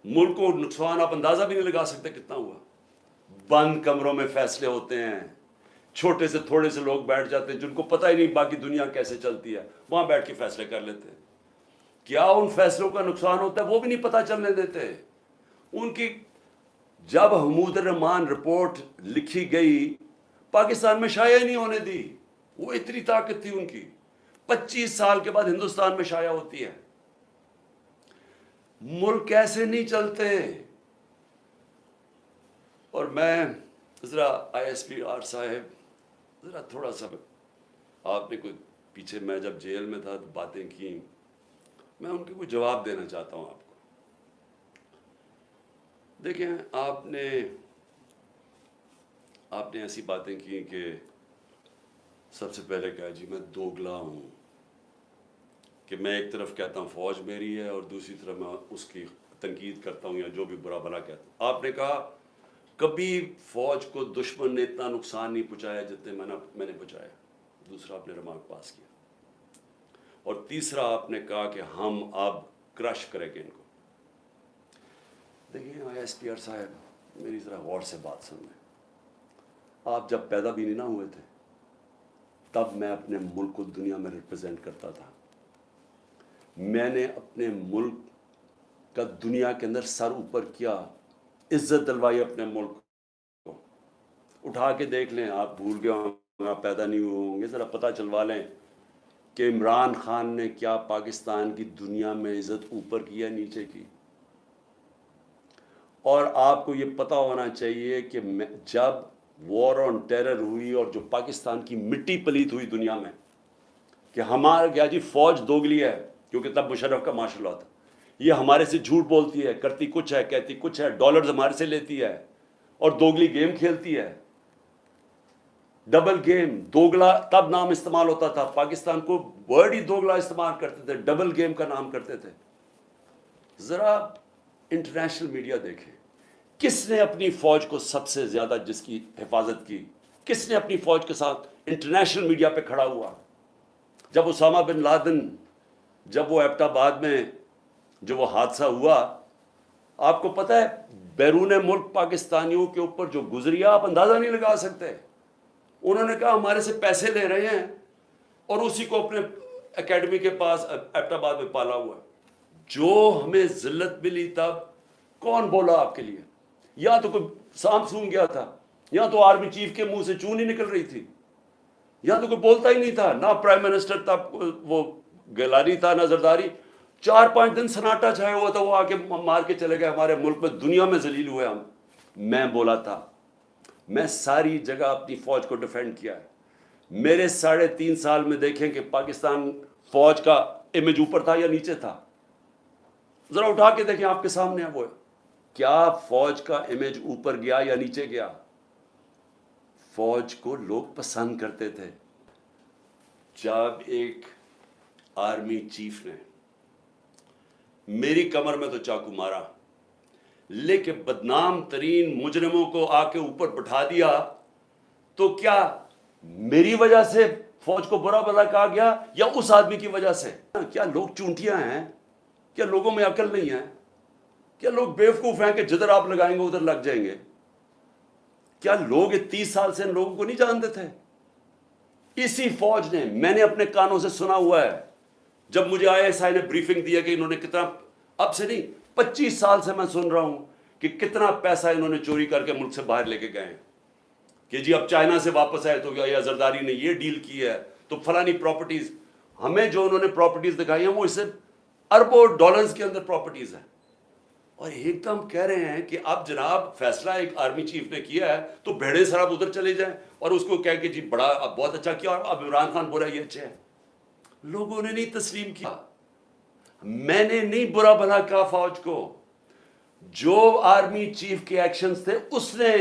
ملک کو نقصان آپ اندازہ بھی نہیں لگا سکتے کتنا ہوا. بند کمروں میں فیصلے ہوتے ہیں. چھوٹے سے تھوڑے سے لوگ بیٹھ جاتے ہیں جن کو پتہ ہی نہیں باقی دنیا کیسے چلتی ہے، وہاں بیٹھ کے فیصلے کر لیتے ہیں. کیا ان فیصلوں کا نقصان ہوتا ہے وہ بھی نہیں پتہ چلنے دیتے. ان کی جب حمود الرحمان رپورٹ لکھی گئی پاکستان میں شائع نہیں ہونے دی. وہ اتنی طاقت تھی ان کی. 25 سال کے بعد ہندوستان میں شائع ہوتی ہے. ملک ایسے نہیں چلتے. اور میں ذرا ISPR صاحب ذرا تھوڑا سا، آپ نے کوئی پیچھے میں جب جیل میں تھا تو باتیں کی، میں ان کے کوئی جواب دینا چاہتا ہوں آپ کو. دیکھیں آپ نے ایسی باتیں کی کہ سب سے پہلے کہا جی میں دوگلا ہوں، کہ میں ایک طرف کہتا ہوں فوج میری ہے اور دوسری طرف میں اس کی تنقید کرتا ہوں یا جو بھی برا بھلا کہتا ہوں. آپ نے کہا کبھی فوج کو دشمن نے اتنا نقصان نہیں پہنچایا جتنے میں نے پہنچایا. دوسرا آپ نے ریمارک پاس کیا. اور تیسرا آپ نے کہا کہ ہم اب کرش کریں گے ان کو. دیکھیں ISPR صاحب میری ذرا غور سے بات سنیں. آپ جب پیدا بھی نہیں نہ ہوئے تھے تب میں اپنے ملک کو دنیا میں ریپرزینٹ کرتا تھا. میں نے اپنے ملک کا دنیا کے اندر سر اوپر کیا، عزت دلوائی اپنے ملک کو. اٹھا کے دیکھ لیں، آپ بھول گئے ہوں، آپ پیدا نہیں ہوئے ہوں گے، ذرا پتہ چلوا لیں کہ عمران خان نے کیا پاکستان کی دنیا میں عزت اوپر کی یا نیچے کی. اور آپ کو یہ پتہ ہونا چاہیے کہ جب وار آن ٹیرر ہوئی اور جو پاکستان کی مٹی پلیت ہوئی دنیا میں کہ ہمارا کیا جی فوج دوگلی ہے، کیونکہ تب مشرف کا مارشل لا تھا، یہ ہمارے سے جھوٹ بولتی ہے، کرتی کچھ ہے کہتی کچھ ہے، ڈالرز ہمارے سے لیتی ہے اور دوگلی گیم کھیلتی ہے. ڈبل گیم، دوگلا تب نام استعمال ہوتا تھا. پاکستان کو ورڈ ہی دوگلا استعمال کرتے تھے، ڈبل گیم کا نام کرتے تھے. ذرا انٹرنیشنل میڈیا دیکھیں، کس نے اپنی فوج کو سب سے زیادہ جس کی حفاظت کی، کس نے اپنی فوج کے ساتھ انٹرنیشنل میڈیا پہ کھڑا ہوا. جب اسامہ بن لادن جب وہ ایبٹ آباد میں جو وہ حادثہ ہوا, آپ کو پتہ ہے بیرون ملک پاکستانیوں کے اوپر جو گزری آپ اندازہ نہیں لگا سکتے. انہوں نے کہا ہمارے سے پیسے لے رہے ہیں اور اسی کو اپنے اکیڈمی کے پاس ایبٹ آباد میں پالا ہوا ہے. جو ہمیں ذلت ملی تب کون بولا آپ کے لیے؟ یا تو کوئی سانپ سونگ گیا تھا, یا تو آرمی چیف کے منہ سے چون ہی نکل رہی تھی, یا تو کوئی بولتا ہی نہیں تھا, نہ پرائم منسٹر تھا وہ گیلانی تھا نہ زرداری. 4-5 دن سناٹا چھایا ہوا تھا, وہ آ کے مار کے چلے گئے. ہمارے ملک میں دنیا میں ذلیل ہوئے ہم. میں بولا تھا, میں ساری جگہ اپنی فوج کو ڈیفینڈ کیا ہے. میرے 3.5 سال میں دیکھیں کہ پاکستان فوج کا امیج اوپر تھا یا نیچے تھا. ذرا اٹھا کے دیکھیں, آپ کے سامنے ہے وہ. کیا فوج کا امیج اوپر گیا یا نیچے گیا؟ فوج کو لوگ پسند کرتے تھے. جب ایک آرمی چیف نے میری کمر میں تو چاقو مارا, لیکن بدنام ترین مجرموں کو آ کے اوپر بٹھا دیا, تو کیا میری وجہ سے فوج کو برا بھلا کہا گیا یا اس آدمی کی وجہ سے؟ کیا لوگ چونٹیاں ہیں؟ کیا لوگوں میں عقل نہیں ہے؟ کیا لوگ بیوقوف ہیں کہ جدھر آپ لگائیں گے ادھر لگ جائیں گے؟ کیا لوگ 30 سال سے ان لوگوں کو نہیں جانتے تھے؟ اسی فوج نے, میں نے اپنے کانوں سے سنا ہوا ہے, جب مجھے ISI نے بریفنگ دیا کہ انہوں نے کتنا, اب سے نہیں 25 سال سے میں سن رہا ہوں کہ کتنا پیسہ انہوں نے چوری کر کے ملک سے باہر لے کے گئے ہیں, کہ جی اب چائنا سے واپس آئے تو یا زرداری نے یہ ڈیل کی ہے تو فلانی پراپرٹیز. ہمیں جو انہوں نے پراپرٹیز دکھائی ہیں وہ اس سے اربوں ڈالرز کے اندر پراپرٹیز ہیں, اور ایک دم کہہ رہے ہیں کہ اب جناب فیصلہ ایک آرمی چیف نے کیا ہے تو بھیڑے سراب ادھر چلے جائیں, اور اس کو کہہ کہ جی بڑا اب بہت اچھا کیا اور اب عمران خان برا یہ اچھا ہے. لوگوں نے نہیں تسلیم کیا. میں نے نہیں برا بھلا کہا فوج کو. جو آرمی چیف کے ایکشنز تھے اس نے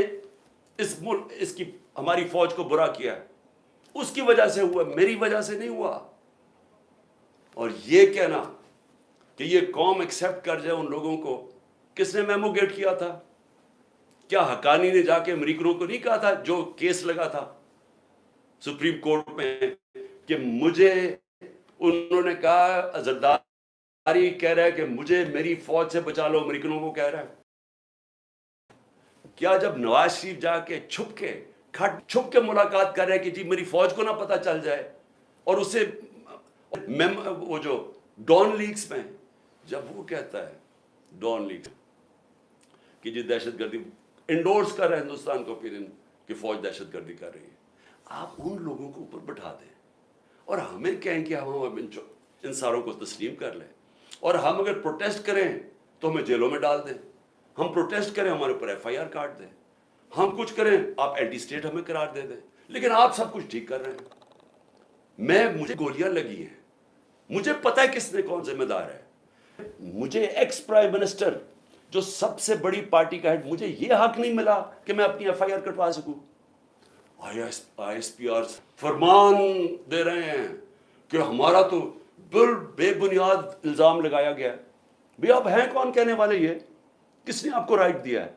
اس کی ہماری فوج کو برا کیا ہے, اس کی وجہ سے ہوا, میری وجہ سے نہیں ہوا. اور یہ کہنا کہ یہ قوم ایکسیپٹ کر جائے ان لوگوں کو, کس نے میمو گیٹ کیا تھا؟ کیا حقانی نے جا کے امریکنوں کو نہیں کہا تھا جو کیس لگا تھا سپریم کورٹ میں کہ مجھے, انہوں نے کہا زرداری کہہ رہا ہے کہ مجھے میری فوج سے بچا لو, امریکنوں کو کہہ رہا ہے. کیا جب نواز شریف جا کے چھپ کے ملاقات کر رہے کہ جی میری فوج کو نہ پتہ چل جائے, اور اسے وہ جو ڈان لیگز میں جب وہ کہتا ہے ڈان لیگز کہ جی دہشت گردی انڈورس کر رہا ہے ہندوستان کو اوپینین کہ فوج دہشت گردی کر رہی ہے, آپ ان لوگوں کو اوپر بٹھا دیں اور ہمیں کہیں کہ ہم ان ساروں کو تسلیم کر لیں, اور ہم اگر پروٹیسٹ کریں تو ہمیں جیلوں میں ڈال دیں, ہم پروٹیسٹ کریں ہمارے اوپر FIR کاٹ دیں, ہم کچھ کریں آپ اینٹی اسٹیٹ ہمیں قرار دے دیں, لیکن آپ سب کچھ ٹھیک کر رہے ہیں. مجھے گولیاں لگی ہیں, مجھے پتہ ہے کس نے کون ذمہ دار ہے. مجھے ایکس پرائم منسٹر جو سب سے بڑی پارٹی کا ہیڈ, مجھے یہ حق نہیں ملا کہ میں اپنی FIR کٹوا سکوں. ISPR فرمان دے رہے ہیں کہ ہمارا تو بے بنیاد الزام لگایا گیا ہے. بھی آپ ہیں کون کہنے والے, یہ کس نے آپ کو رائٹ دیا ہے؟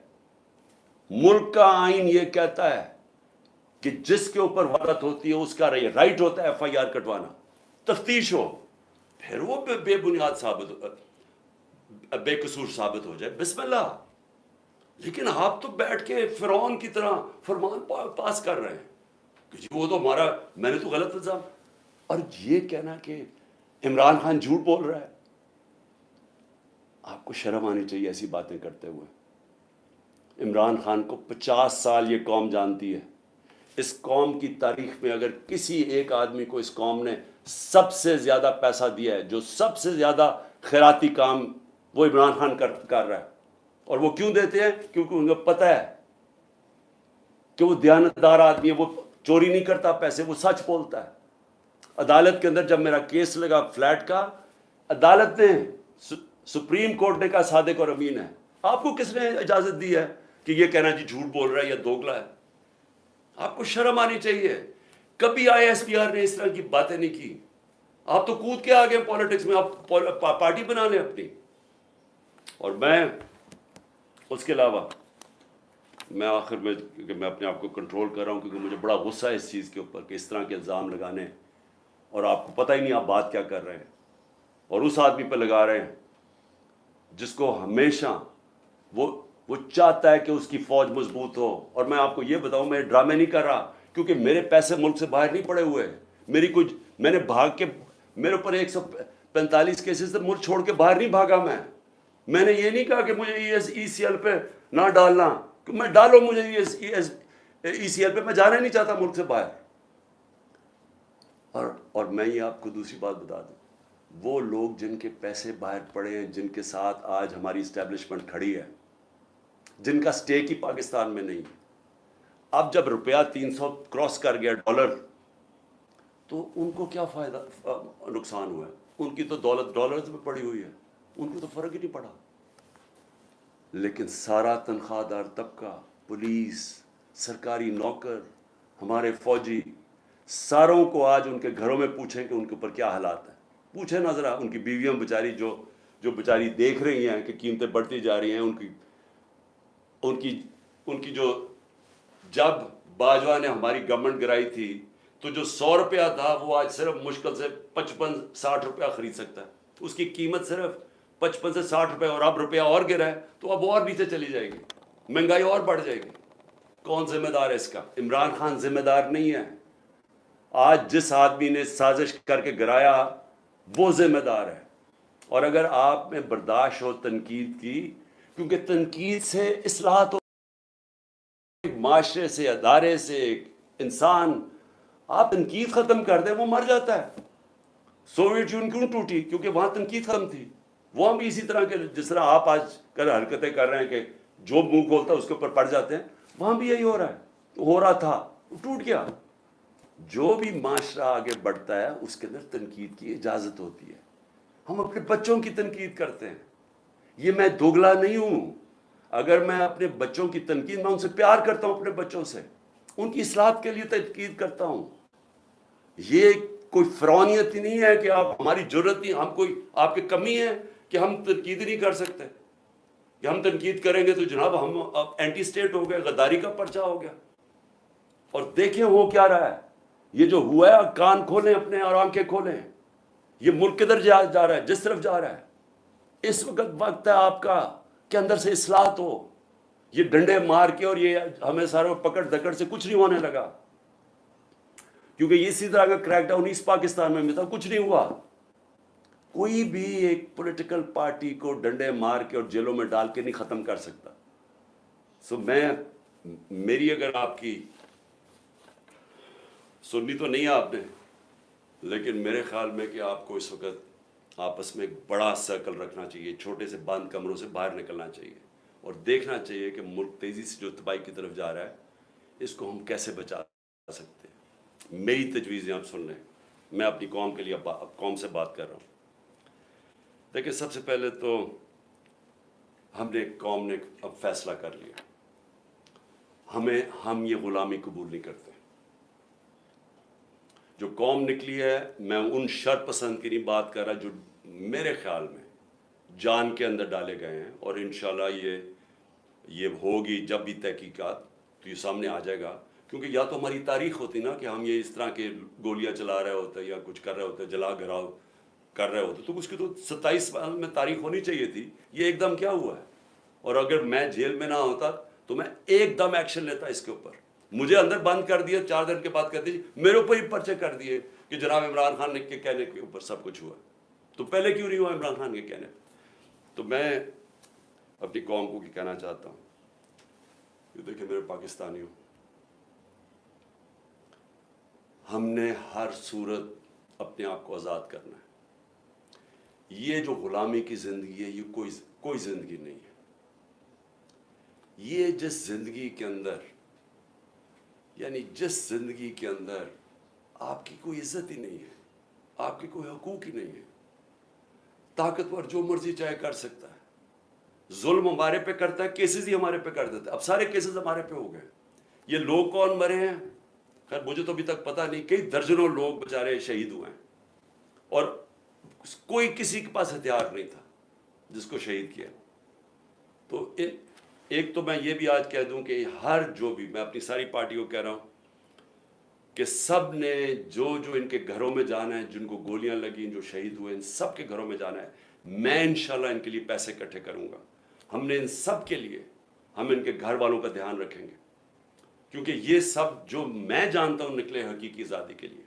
ملک کا آئین یہ کہتا ہے کہ جس کے اوپر وارت ہوتی ہے اس کا رائٹ ہوتا ہے FIR کٹوانا, تفتیش ہو, پھر وہ بے بنیاد بے قصور ثابت ہو جائے, بسم اللہ. لیکن آپ تو بیٹھ کے فرعون کی طرح فرمان پاس کر رہے ہیں کہ جی وہ تو ہمارا, میں نے تو غلط الزام, اور یہ کہنا کہ عمران خان جھوٹ بول رہا ہے. آپ کو شرم آنی چاہیے ایسی باتیں کرتے ہوئے. عمران خان کو 50 سال یہ قوم جانتی ہے. اس قوم کی تاریخ میں اگر کسی ایک آدمی کو اس قوم نے سب سے زیادہ پیسہ دیا ہے, جو سب سے زیادہ خیراتی کام, وہ عمران خان کر رہا ہے. اور وہ کیوں دیتے ہیں؟ کیونکہ ان کو پتہ ہے کہ وہ دیانتدار آدمی ہے, وہ چوری نہیں کرتا پیسے, وہ سچ بولتا ہے. عدالت کے اندر جب میرا کیس لگا فلیٹ کا, عدالت نے, سپریم کورٹ نے کہا صادق اور امین ہے. آپ کو کس نے اجازت دی ہے کہ یہ کہنا جی جھوٹ بول رہا ہے یا دوگلا ہے؟ آپ کو شرم آنی چاہیے. کبھی ISPR نے اس طرح کی باتیں نہیں کی. آپ تو کود کے آ گئے پالیٹکس میں, آپ پارٹی بنا لیں اپنی. اور میں اس کے علاوہ میں آخر میں کہ میں اپنے آپ کو کنٹرول کر رہا ہوں کیونکہ مجھے بڑا غصہ ہے اس چیز کے اوپر کہ اس طرح کے الزام لگانے اور آپ کو پتہ ہی نہیں آپ بات کیا کر رہے ہیں اور اس آدمی پہ لگا رہے ہیں جس کو ہمیشہ وہ چاہتا ہے کہ اس کی فوج مضبوط ہو. اور میں آپ کو یہ بتاؤں میں ڈرامے نہیں کر رہا کیونکہ میرے پیسے ملک سے باہر نہیں پڑے ہوئے. میری کچھ میں نے بھاگ کے میرے اوپر 145 کیسز سے ملک چھوڑ کے باہر نہیں بھاگا. میں نے یہ نہیں کہا کہ مجھے ای سی ایل پہ نہ ڈالنا. میں ڈالو مجھے ای سی ایل پہ, میں جانا ہی نہیں چاہتا ملک سے باہر. اور میں یہ آپ کو دوسری بات بتا دوں, وہ لوگ جن کے پیسے باہر پڑے ہیں, جن کے ساتھ آج ہماری اسٹیبلشمنٹ کھڑی ہے, جن کا سٹیک ہی پاکستان میں نہیں, اب جب روپیہ 300 کراس کر گیا ڈالر, تو ان کو کیا فائدہ نقصان ہوا ہے؟ ان کی تو دولت ڈالرز میں پڑی ہوئی ہے, ان کو تو فرق ہی نہیں پڑا. لیکن سارا تنخواہ دار طبقہ, پولیس, سرکاری نوکر, ہمارے فوجی, ساروں کو آج ان کے گھروں میں پوچھیں کہ ان کے اوپر کیا حالات ہیں. پوچھیں نہ ذرا ان کی بیویاں بیچاری جو بیچاری دیکھ رہی ہیں کہ قیمتیں بڑھتی جا رہی ہیں, ان کی جو, جب باجوہ نے ہماری گورنمنٹ گرائی تھی تو جو 100 روپیہ تھا وہ آج صرف مشکل سے 55-60 روپیہ خرید سکتا ہے. اس کی قیمت صرف 55 سے 60 روپے, اور اب روپیہ اور گرا ہے تو اب اور نیچے چلی جائے گی, مہنگائی اور بڑھ جائے گی. کون ذمہ دار ہے اس کا؟ عمران خان ذمہ دار نہیں ہے. آج جس آدمی نے سازش کر کے گرایا وہ ذمہ دار ہے. اور اگر آپ میں برداشت ہو تنقید کی, کیونکہ تنقید سے اصلاحات معاشرے سے, ادارے سے, انسان, آپ تنقید ختم کر دیں وہ مر جاتا ہے. سوویت یونین کیوں ٹوٹی؟ کیونکہ وہاں تنقید ختم تھی. وہاں بھی اسی طرح کے جس طرح آپ آج کل حرکتیں کر رہے ہیں کہ جو منہ کھولتا ہے اس کے اوپر پڑ جاتے ہیں, وہاں بھی یہی ہو رہا ہے, ہو رہا تھا, ٹوٹ گیا. جو بھی معاشرہ آگے بڑھتا ہے اس کے اندر تنقید کی اجازت ہوتی ہے. ہم اپنے بچوں کی تنقید کرتے ہیں. یہ میں دوگلا نہیں ہوں. اگر میں اپنے بچوں کی تنقید, میں ان سے پیار کرتا ہوں, اپنے بچوں سے ان کی اصلاحات کے لیے تنقید کرتا ہوں. یہ کوئی فرعونیت ہی نہیں ہے کہ آپ ہماری ضرورت نہیں, ہم کوئی آپ کی کمی ہے کہ ہم تنقید نہیں کر سکتے, کہ ہم تنقید کریں گے تو جناب ہم اینٹی اسٹیٹ ہو گئے, غداری کا پرچہ ہو گیا. اور دیکھیں ہو کیا رہا ہے. یہ جو ہوا ہے, کان کھولیں اپنے اور آنکھیں کھولیں, یہ ملک کدھر جا رہا ہے, جس طرف جا رہا ہے. اس وقت ہے آپ کا کہ اندر سے اصلاحات ہو. یہ ڈنڈے مار کے اور یہ ہمیں ساروں پکڑ دکڑ سے کچھ نہیں ہونے لگا, کیونکہ اسی طرح کا کریک ڈاؤن ایسٹ پاکستان میں بھی تھا, کچھ نہیں ہوا. کوئی بھی ایک پولیٹیکل پارٹی کو ڈنڈے مار کے اور جیلوں میں ڈال کے نہیں ختم کر سکتا. میری اگر آپ کی سنی تو نہیں آپ نے, لیکن میرے خیال میں کہ آپ کو اس وقت آپس میں ایک بڑا سرکل رکھنا چاہیے, چھوٹے سے بند کمروں سے باہر نکلنا چاہیے اور دیکھنا چاہیے کہ ملک تیزی سے جو تباہی کی طرف جا رہا ہے اس کو ہم کیسے بچا سکتے ہیں. میری تجویزیں آپ سن لیں, میں اپنی قوم کے لیے قوم سے بات کر رہا ہوں. دیکھیں, سب سے پہلے تو قوم نے اب فیصلہ کر لیا, ہم یہ غلامی قبول نہیں کرتے. جو قوم نکلی ہے, میں ان شر پسند کی نہیں بات کر رہا جو میرے خیال میں جان کے اندر ڈالے گئے ہیں, اور انشاءاللہ یہ ہوگی جب بھی تحقیقات تو یہ سامنے آ جائے گا. کیونکہ یا تو ہماری تاریخ ہوتی نا کہ ہم یہ اس طرح کے گولیاں چلا رہے ہوتے یا کچھ کر رہے ہوتے, جلا گھراؤ کر رہے ہوتے, تو اس کی تو 27 سال میں تاریخ ہونی چاہیے تھی. یہ ایک دم کیا ہوا ہے؟ اور اگر میں جیل میں نہ ہوتا تو میں ایک دم ایکشن لیتا اس کے اوپر. مجھے اندر بند کر دیا, 4 دن کے بعد کہتے ہیں میرے اوپر ہی پرچے کر دیے کہ جناب عمران خان کے کہنے کے اوپر سب کچھ ہوا. تو پہلے کیوں نہیں ہوا عمران خان کے کہنے پہ؟ تو میں اپنی قوم کو کہنا چاہتا ہوں کہ دیکھیں میرے پاکستانیوں, ہم نے ہر صورت اپنے آپ کو آزاد کرنا ہے. یہ جو غلامی کی زندگی ہے یہ کوئی زندگی نہیں ہے. یہ جس زندگی کے اندر آپ کی کوئی عزت ہی نہیں ہے, آپ کے کوئی حقوق ہی نہیں ہے. طاقتور جو مرضی چاہے کر سکتا ہے, ظلم ہمارے پہ کرتا ہے, کیسز ہی ہمارے پہ کر دیتا ہے. اب سارے کیسز ہمارے پہ ہو گئے. یہ لوگ کون مرے ہیں خیر مجھے تو ابھی تک پتہ نہیں, کئی درجنوں لوگ بیچارے شہید ہوئے ہیں, اور کوئی کسی کے پاس ہتھیار نہیں تھا جس کو شہید کیا. تو ایک تو میں یہ بھی آج کہہ دوں کہ ہر جو بھی، میں اپنی ساری پارٹی کو کہہ رہا ہوں کہ سب نے جو ان کے گھروں میں جانا ہے، جن کو گولیاں لگیں، جو شہید ہوئے، ان سب کے گھروں میں جانا ہے. میں انشاءاللہ ان کے لیے پیسے اکٹھے کروں گا. ہم نے ان سب کے لیے، ہم ان کے گھر والوں کا دھیان رکھیں گے، کیونکہ یہ سب جو میں جانتا ہوں نکلے حقیقی آزادی کے لیے.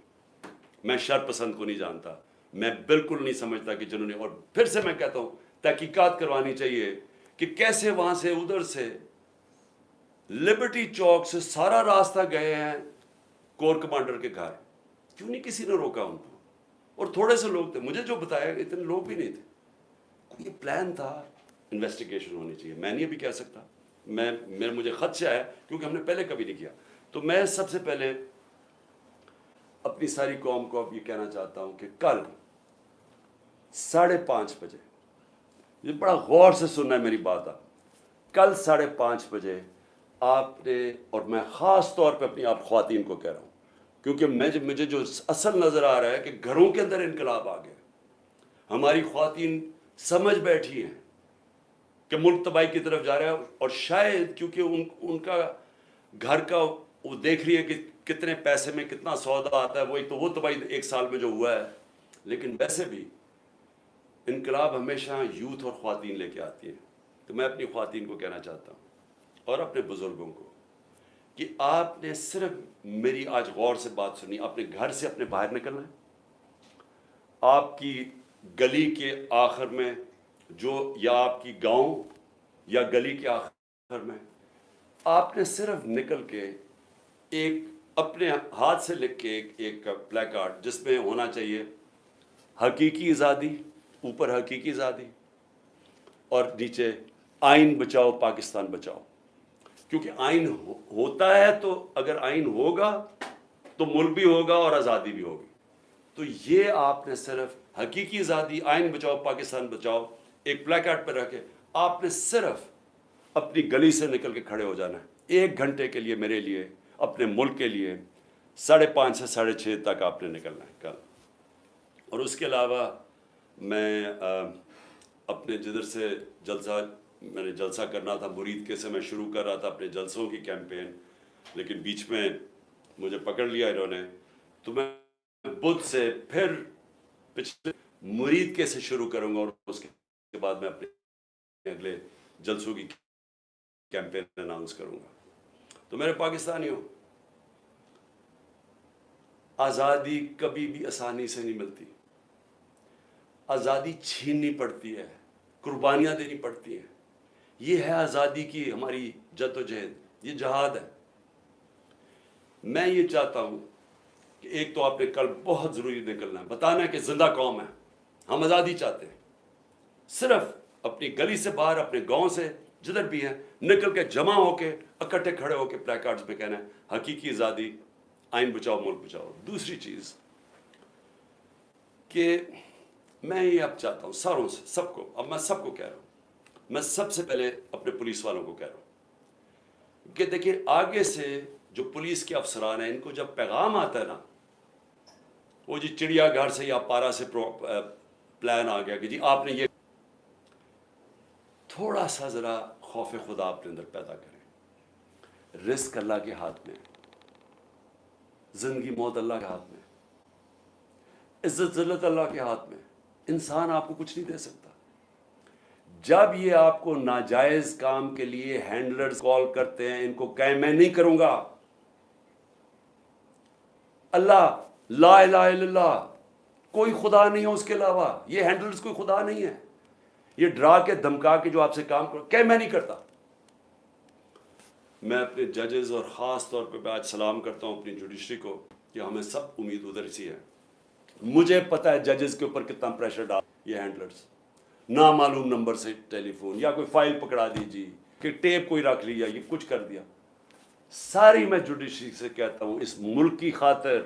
میں شر پسند کو نہیں جانتا، میں بالکل نہیں سمجھتا کہ جنہوں نے، اور پھر سے میں کہتا ہوں تحقیقات کروانی چاہیے کہ کیسے وہاں سے ادھر سے لبرٹی چوک سے سارا راستہ گئے ہیں کور کمانڈر کے گھر. کیوں نہیں کسی نے روکا ان کو؟ اور تھوڑے سے لوگ تھے، مجھے جو بتایا اتنے لوگ بھی نہیں تھے. یہ پلان تھا. انویسٹیگیشن ہونی چاہیے. میں نہیں ابھی کہہ سکتا، مجھے خط سے آیا کیونکہ ہم نے پہلے کبھی نہیں کیا. تو میں سب سے پہلے اپنی ساری قوم کو اب یہ کہنا چاہتا ہوں کہ کل 5:30 بجے، یہ بڑا غور سے سننا ہے میری بات. آپ کل 5:30 بجے آپ نے، اور میں خاص طور پہ اپنی آپ خواتین کو کہہ رہا ہوں، کیونکہ مجھے جو اصل نظر آ رہا ہے کہ گھروں کے اندر انقلاب آ گیا. ہماری خواتین سمجھ بیٹھی ہیں کہ ملک تباہی کی طرف جا رہا ہے، اور شاید کیونکہ ان کا گھر کا وہ دیکھ رہی ہے کہ کتنے پیسے میں کتنا سودا آتا ہے، وہی تو وہ تباہی 1 سال میں جو ہوا ہے. لیکن ویسے بھی انقلاب ہمیشہ یوتھ اور خواتین لے کے آتی ہے. تو میں اپنی خواتین کو کہنا چاہتا ہوں اور اپنے بزرگوں کو کہ آپ نے صرف میری آج غور سے بات سنی. اپنے گھر سے اپنے باہر نکلنا ہے. آپ کی گلی کے آخر میں جو، یا آپ کی گاؤں یا گلی کے آخر میں، آپ نے صرف نکل کے ایک اپنے ہاتھ سے لکھ کے ایک پلے کارڈ جس میں ہونا چاہیے حقیقی آزادی، اوپر حقیقی آزادی، اور نیچے آئین بچاؤ پاکستان بچاؤ. کیونکہ آئین ہوتا ہے تو اگر آئین ہوگا تو ملک بھی ہوگا اور آزادی بھی ہوگی. تو یہ آپ نے صرف حقیقی آزادی، آئین بچاؤ پاکستان بچاؤ ایک پلے کارڈ پہ رکھے. آپ نے صرف اپنی گلی سے نکل کے کھڑے ہو جانا ہے 1 گھنٹے کے لیے، میرے لیے، اپنے ملک کے لیے. 5:30 سے 6:30 تک آپ نے نکلنا ہے کل. اور اس کے علاوہ میں اپنے جدھر سے میں نے جلسہ کرنا تھا مرید کے سے میں شروع کر رہا تھا اپنے جلسوں کی کیمپین، لیکن بیچ میں مجھے پکڑ لیا انہوں نے. تو میں بدھ سے پھر پچھلے مرید کے سے شروع کروں گا، اور اس کے بعد میں اپنے اگلے جلسوں کی کیمپین اناؤنس کروں گا. تو میرے پاکستانیوں، آزادی کبھی بھی آسانی سے نہیں ملتی. آزادی چھیننی پڑتی ہے، قربانیاں دینی پڑتی ہیں. یہ ہے آزادی کی ہماری جد و جہد، یہ جہاد ہے. میں یہ چاہتا ہوں کہ ایک تو آپ نے کل بہت ضروری نکلنا ہے، بتانا ہے کہ زندہ قوم ہے، ہم آزادی چاہتے ہیں. صرف اپنی گلی سے باہر، اپنے گاؤں سے جدھر بھی ہیں، نکل کے جمع ہو کے اکٹھے کھڑے ہو کے پلے کارڈز پہ کہنا ہے حقیقی آزادی، آئین بچاؤ ملک بچاؤ. دوسری چیز کہ میں یہ اب چاہتا ہوں ساروں سے، سب کو، اب میں سب کو کہہ رہا ہوں، میں سب سے پہلے اپنے پولیس والوں کو کہہ رہا ہوں کہ دیکھیں آگے سے جو پولیس کے افسران ہیں، ان کو جب پیغام آتا ہے نا، وہ جی چڑیا گھر سے یا پارا سے پلان آ گیا کہ جی آپ نے یہ، تھوڑا سا ذرا خوف خدا اپنے اندر پیدا کریں. رزق اللہ کے ہاتھ میں، زندگی موت اللہ کے ہاتھ میں، عزت ذلت اللہ کے ہاتھ میں. انسان آپ کو کچھ نہیں دے سکتا. جب یہ آپ کو ناجائز کام کے لیے ہینڈلرز کال کرتے ہیں، ان کو کہیں میں نہیں کروں گا. اللہ، لا الہ الا اللہ، کوئی خدا نہیں ہے اس کے علاوہ. یہ ہینڈلرز کوئی خدا نہیں ہے. یہ ڈرا کے دھمکا کے جو آپ سے کام کرو، کہ میں نہیں کرتا. میں اپنے ججز اور خاص طور پہ آج سلام کرتا ہوں اپنی جوڈیشری کو کہ ہمیں سب امید ادھر سی ہے. مجھے پتہ ہے ججز کے اوپر کتنا پریشر ڈال یہ ہینڈلرز، نامعلوم نمبر سے ٹیلی فون، یا کوئی فائل پکڑا دیجیے، کہ ٹیپ کوئی رکھ لیا، یہ کچھ کر دیا. ساری میں جوڈیشری سے کہتا ہوں، اس ملک کی خاطر،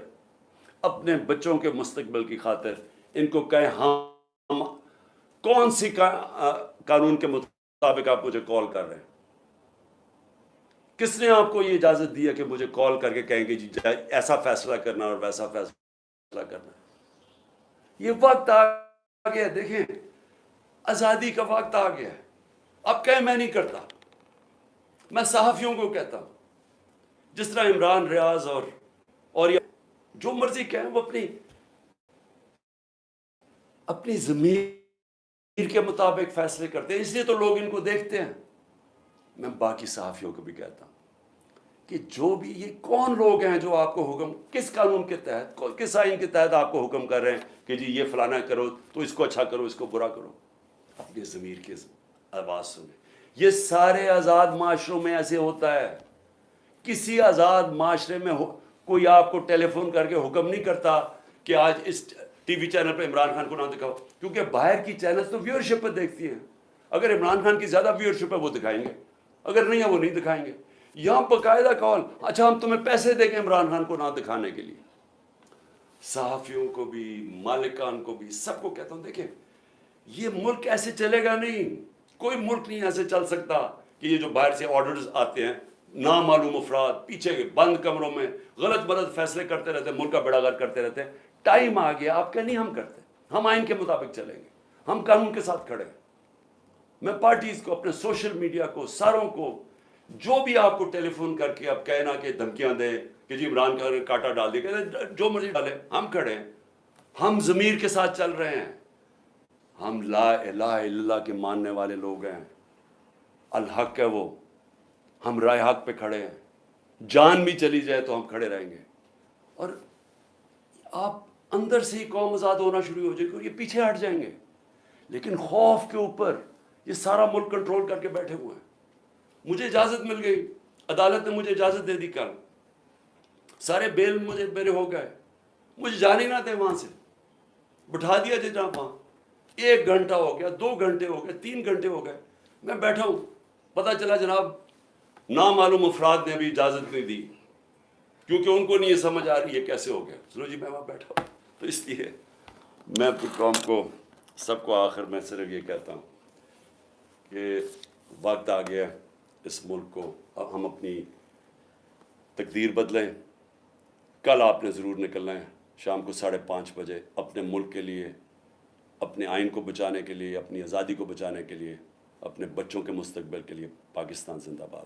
اپنے بچوں کے مستقبل کی خاطر، ان کو کہیں ہم کون سی قانون کے مطابق آپ مجھے کال کر رہے ہیں؟ کس نے آپ کو یہ اجازت دی ہے کہ مجھے کال کر کے کہیں گے جی ایسا فیصلہ کرنا اور ویسا فیصلہ کرنا؟ یہ وقت آ گیا، دیکھیں آزادی کا وقت آ گیا ہے. اب کہیں میں نہیں کرتا. میں صحافیوں کو کہتا ہوں، جس طرح عمران ریاض اور جو مرضی کہیں، وہ اپنی ضمیر کے مطابق فیصلے کرتے ہیں، اس لیے تو لوگ ان کو دیکھتے ہیں۔ میں باقی صحافیوں کو بھی کہتا ہوں کہ جو بھی یہ کون لوگ ہیں جو آپ کو حکم، کس قانون کے تحت، کس آئین کے تحت آپ کو حکم کر رہے ہیں کہ جی یہ فلانا کرو تو اس کو اچھا کرو، اس کو برا کرو؟ اپنے ضمیر کی آواز سنیں۔ یہ سارے آزاد معاشروں میں ایسے ہوتا ہے۔ کسی آزاد معاشرے میں کوئی آپ کو ٹیلی فون کر کے حکم نہیں کرتا کہ آج اس ٹی وی چینل پہ عمران خان کو نہ دکھاؤ، کیونکہ باہر کی چینلز تو ویورشپ پہ دیکھتی ہیں۔ اگر عمران خان کی زیادہ ویورشپ ہے وہ دکھائیں گے، اگر نہیں ہے وہ نہیں دکھائیں گے۔ یہاں باقاعدہ کال، اچھا ہم تمہیں پیسے دیں گے عمران خان کو نہ دکھانے کے لیے۔ صحافیوں کو بھی، مالکان کو بھی، سب کو کہتا ہوں دیکھیں یہ ملک ایسے چلے گا نہیں، کوئی ملک نہیں ایسے چل سکتا کہ یہ جو باہر سے آرڈرز آتے ہیں، نامعلوم افراد پیچھے بند کمروں میں غلط غلط فیصلے کرتے رہتے ہیں، ملک کا بیڑا غرق کرتے رہتے ہیں۔ ٹائم آ گیا، آپ کہ نہیں ہم کرتے، ہم آئین کے مطابق چلیں گے، ہم قانون کے ساتھ کھڑے ہیں۔ میں پارٹیز کو، اپنے سوشل میڈیا کو، ساروں کو، جو بھی آپ کو ٹیلی فون کر کے اب کہنا کہ دھمکیاں دیں کہ جی عمران کا کاٹا ڈال دے، جو مرضی ڈالے، ہم کھڑے ہیں، ہم ضمیر کے ساتھ چل رہے ہیں، ہم لا الہ الا اللہ کے ماننے والے لوگ ہیں، الحق ہے وہ، ہم رائے حق پہ کھڑے ہیں، جان بھی چلی جائے تو ہم کھڑے رہیں گے۔ اور آپ اندر سے ہی قوم آزاد ہونا شروع ہو جائے گی اور یہ پیچھے ہٹ جائیں گے، لیکن خوف کے اوپر یہ سارا ملک کنٹرول کر کے بیٹھے ہوئے ہیں۔ مجھے اجازت مل گئی، عدالت نے مجھے اجازت دے دی، کل سارے بیل مجھے میرے ہو گئے، مجھے جانے نہ دیں وہاں سے، بٹھا دیا جناب وہاں۔ 1 گھنٹہ ہو گیا، 2 گھنٹے ہو گئے، 3 گھنٹے ہو گئے، میں بیٹھا ہوں، پتہ چلا جناب نامعلوم افراد نے بھی اجازت نہیں دی، کیونکہ ان کو نہیں یہ سمجھ آ رہی ہے کیسے ہو گیا۔ چلو جی میں وہاں بیٹھا ہوں۔ تو اس لیے میں اپنی قوم کو، سب کو آخر میں صرف یہ کہتا ہوں کہ وقت آ گیا اس ملک کو، اب ہم اپنی تقدیر بدلیں۔ کل آپ نے ضرور نکلنا ہے شام کو 5:30 بجے اپنے ملک کے لیے، اپنے آئین کو بچانے کے لیے، اپنی آزادی کو بچانے کے لیے، اپنے بچوں کے مستقبل کے لیے۔ پاکستان زندہ باد۔